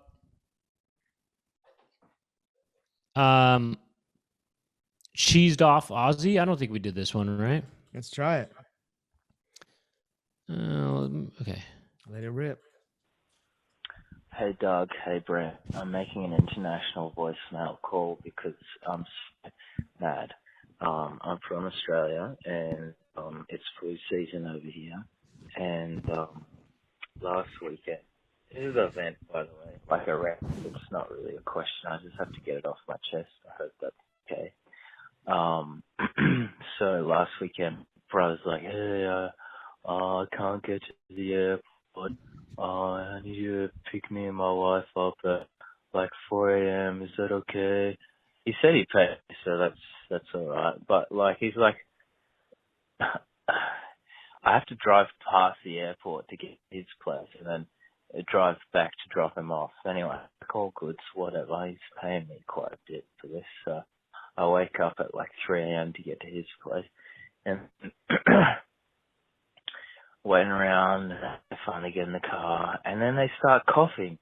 cheesed off Aussie? I don't think we did this one, right? Let's try it. Okay. Let it rip. Hey, Doug. Hey, Brent. I'm making an international voicemail call because I'm mad. I'm from Australia, and it's flu season over here. And last weekend, this is an event, by the way, like a rap. It's not really a question. I just have to get it off my chest. I hope that's okay. So last weekend, brother's like, hey, I can't get to the airport. I need you to pick me and my wife up at like 4 a.m. Is that okay? He said he paid, so that's all right. But like, he's like, I have to drive past the airport to get his place, and then drive back to drop him off. Anyway, all goods, whatever. He's paying me quite a bit for this. So I wake up at like 3 a.m. to get to his place, and waiting around. I finally get in the car, and then they start coughing,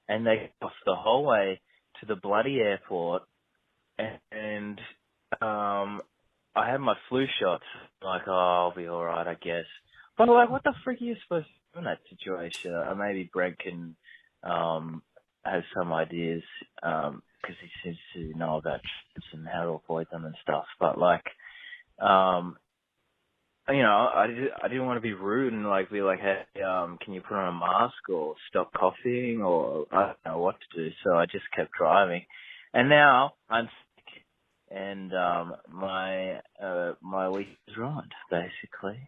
and they cough the whole way to the bloody airport. And I had my flu shots. Like, oh, I'll be all right, I guess. But like, what the frick are you supposed to do in that situation? Maybe Brent can have some ideas because he seems to know about trips and how to avoid them and stuff. But like, you know, I didn't want to be rude and like be like, hey, can you put on a mask or stop coughing, or I don't know what to do. So I just kept driving, and now I'm sick, and my week is ruined basically.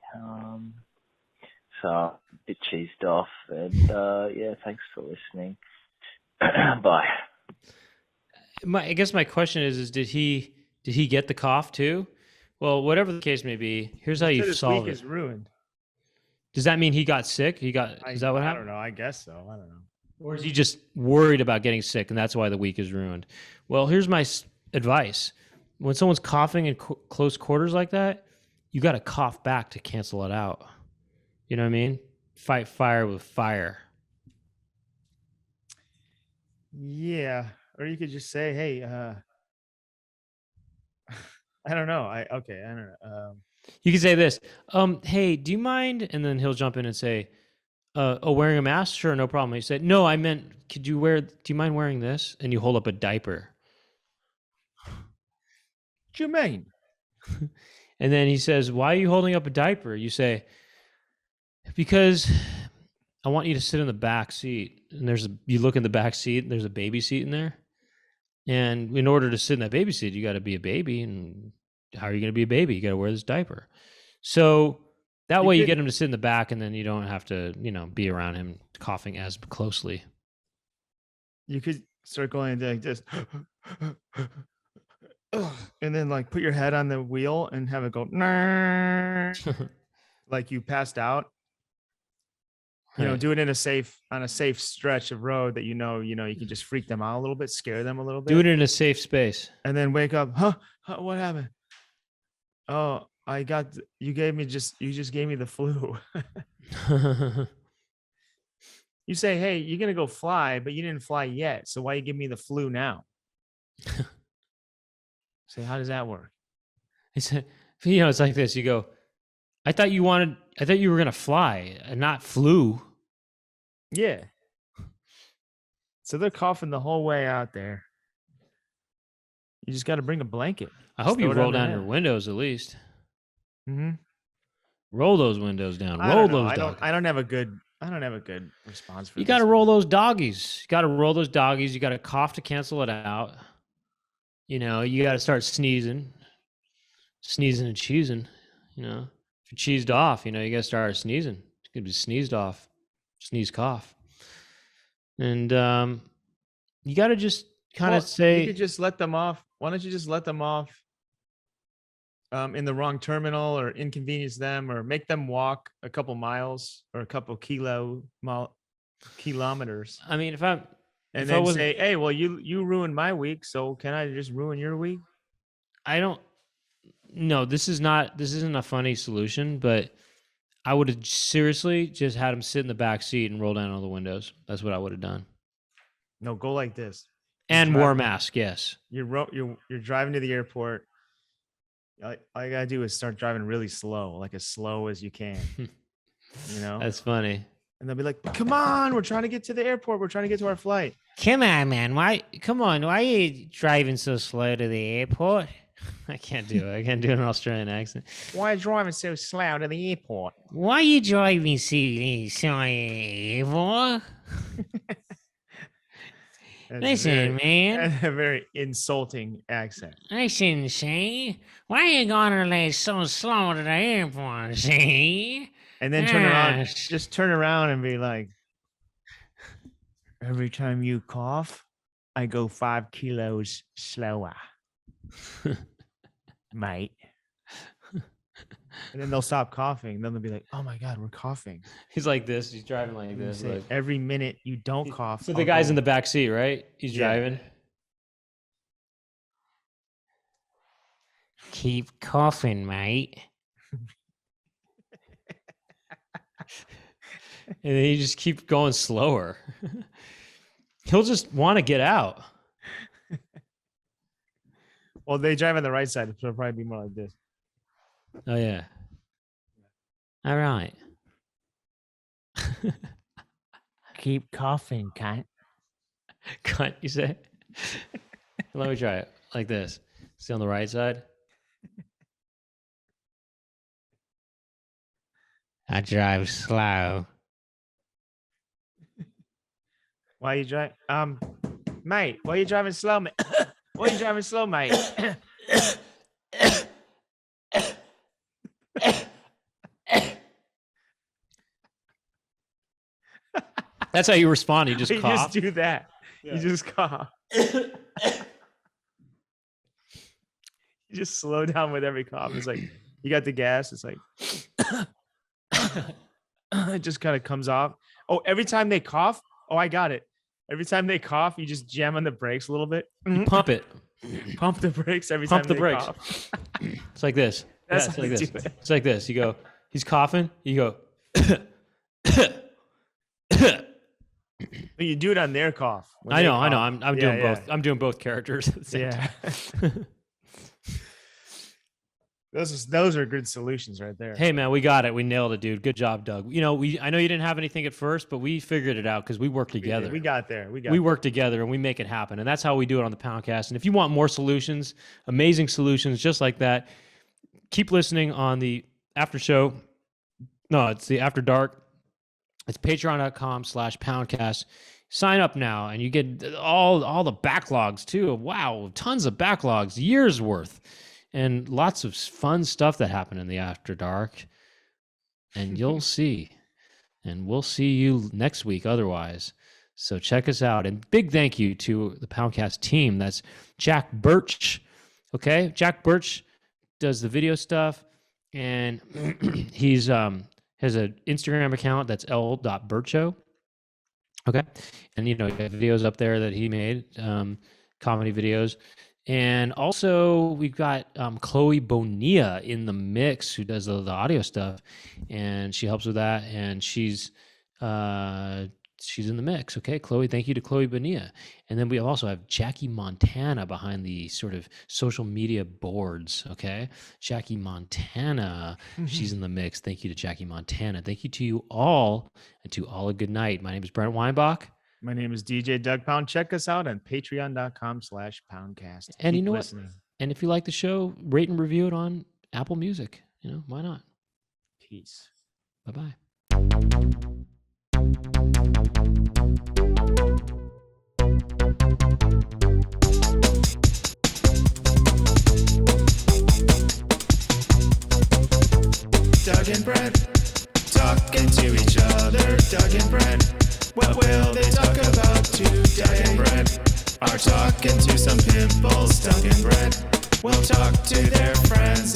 So a bit cheesed off, and yeah, thanks for listening. Bye. I guess my question is did he get the cough too? Well, whatever the case may be, here's how you solve it. His week is ruined. Does that mean he got sick? Is that what happened? I don't know. I guess so. I don't know. Or is he just worried about getting sick, and that's why the week is ruined? Well, here's my advice. When someone's coughing in close quarters like that, you got to cough back to cancel it out. You know what I mean? Fight fire with fire. Yeah. Or you could just say, hey, I don't know. I don't know. You could say this. Hey, do you mind? And then he'll jump in and say, wearing a mask? Sure, no problem. He said, no, I meant, do you mind wearing this? And you hold up a diaper. What you mean? And then he says, why are you holding up a diaper? You say, because I want you to sit in the back seat. And you look in the back seat, and there's a baby seat in there. And in order to sit in that baby seat, you got to be a baby. And how are you going to be a baby? You got to wear this diaper. So that way you get him to sit in the back, and then you don't have to, be around him coughing as closely. You could circling like this. And then like put your head on the wheel and have it go like you passed out. You know, Right. do it on a safe stretch of road that you know, you can just freak them out a little bit, scare them a little bit. Do it in a safe space. And then wake up. Huh? What happened? Oh, you just gave me the flu. You say, hey, you're gonna go fly, but you didn't fly yet. So why you give me the flu now? Say, how does that work? It's like this. You go, I thought you were gonna fly and not flew. Yeah. So they're coughing the whole way out there. You just got to bring a blanket. I hope you throw it roll on their down your head. windows at least. Mm-hmm. Roll those windows down. I Roll don't know. those. I don't have a good response for You this got to one. roll those doggies. You got to roll those doggies. You got to cough to cancel it out. You got to start sneezing and cheesing. If you're cheesed off, you got to start sneezing. It's going to be sneezed off, sneeze, cough. And you got to just kind of say, you could just let them off. Why don't you just let them off in the wrong terminal, or inconvenience them, or make them walk a couple miles or a couple kilometers? I mean, if I then say, hey, well, you ruined my week, so can I just ruin your week? No, this isn't a funny solution, but I would have seriously just had him sit in the back seat and roll down all the windows. That's what I would have done. No, go like this. And wear a mask, yes. You're driving to the airport. All you gotta do is start driving really slow, like as slow as you can. That's funny. And they'll be like, "Come on, we're trying to get to the airport. We're trying to get to our flight." Come on, man. Why are you driving so slow to the airport? I can't do it. I can't do an Australian accent. Why are you driving so slow to the airport? Why are you driving so slow? Listen, man. That's a very insulting accent. Listen, see? Why are you going so slow to the airport, see? And then turn around. Just turn around and be like, every time you cough, I go 5 kilos slower. Mate. And then they'll stop coughing. Then they'll be like, "Oh my God, we're coughing." He's like this. He's driving like this. Say, every minute you don't cough. So the guy's in the back seat, right? He's driving. Keep coughing, mate. And then you just keep going slower. He'll just want to get out. Well, they drive on the right side. It'll probably be more like this. Oh, yeah. All right. Keep coughing, cunt. Cunt, you say? Let me try it. Like this. See on the right side? I drive slow. Why you drive? Mate, why you driving slow, mate? Why you driving slow, mate? That's how you respond. You just You cough. just do that. Yeah. You just cough. You just slow down with every cough. It's like you got the gas. It's like it just kind of comes off. Oh, every time they cough. Oh, I got it. Every time they cough, you just jam on the brakes a little bit. You pump it. Pump the brakes every Pump time the they brakes. cough. It's like this. That's It's how like they this. do it. It's like this. You go, he's coughing. You go. But you do it on their cough. When I they know. cough. I'm doing both. I'm doing both characters at the same Yeah. time. Those are good solutions right there. Hey man, we got it. We nailed it, dude. Good job, Doug. I know you didn't have anything at first, but we figured it out because we work together. We got there. We work together and we make it happen. And that's how we do it on the Poundcast. And if you want more solutions, amazing solutions just like that, keep listening on the after show. No, it's the after dark. It's patreon.com/Poundcast. Sign up now and you get all the backlogs too. Wow, tons of backlogs, years worth. And lots of fun stuff that happened in the After Dark. And you'll see. And we'll see you next week otherwise. So check us out. And big thank you to the Poundcast team. That's Jack Birch. Okay. Jack Birch does the video stuff, and he's has an Instagram account that's l.bircho. Okay. And, you know, he has videos up there that he made, comedy videos. And also we've got Chloe Bonilla in the mix, who does the audio stuff, and she helps with that. And she's in the mix. Okay. Chloe, thank you to Chloe Bonilla. And then we also have Jackie Montana behind the sort of social media boards. Okay. Jackie Montana, she's in the mix. Thank you to Jackie Montana. Thank you to you all, and to all a good night. My name is Brent Weinbach. My name is DJ Doug Pound. Check us out on patreon.com/Poundcast. And Keep you know listening. what? And if you like the show, rate and review it on Apple Music. You know, why not? Peace. Bye-bye. Doug and Brent talking to each other. Doug and Brent, what will they talk about today? Doug and Brent are talking to some pimples. Doug and Brent will talk to their friends.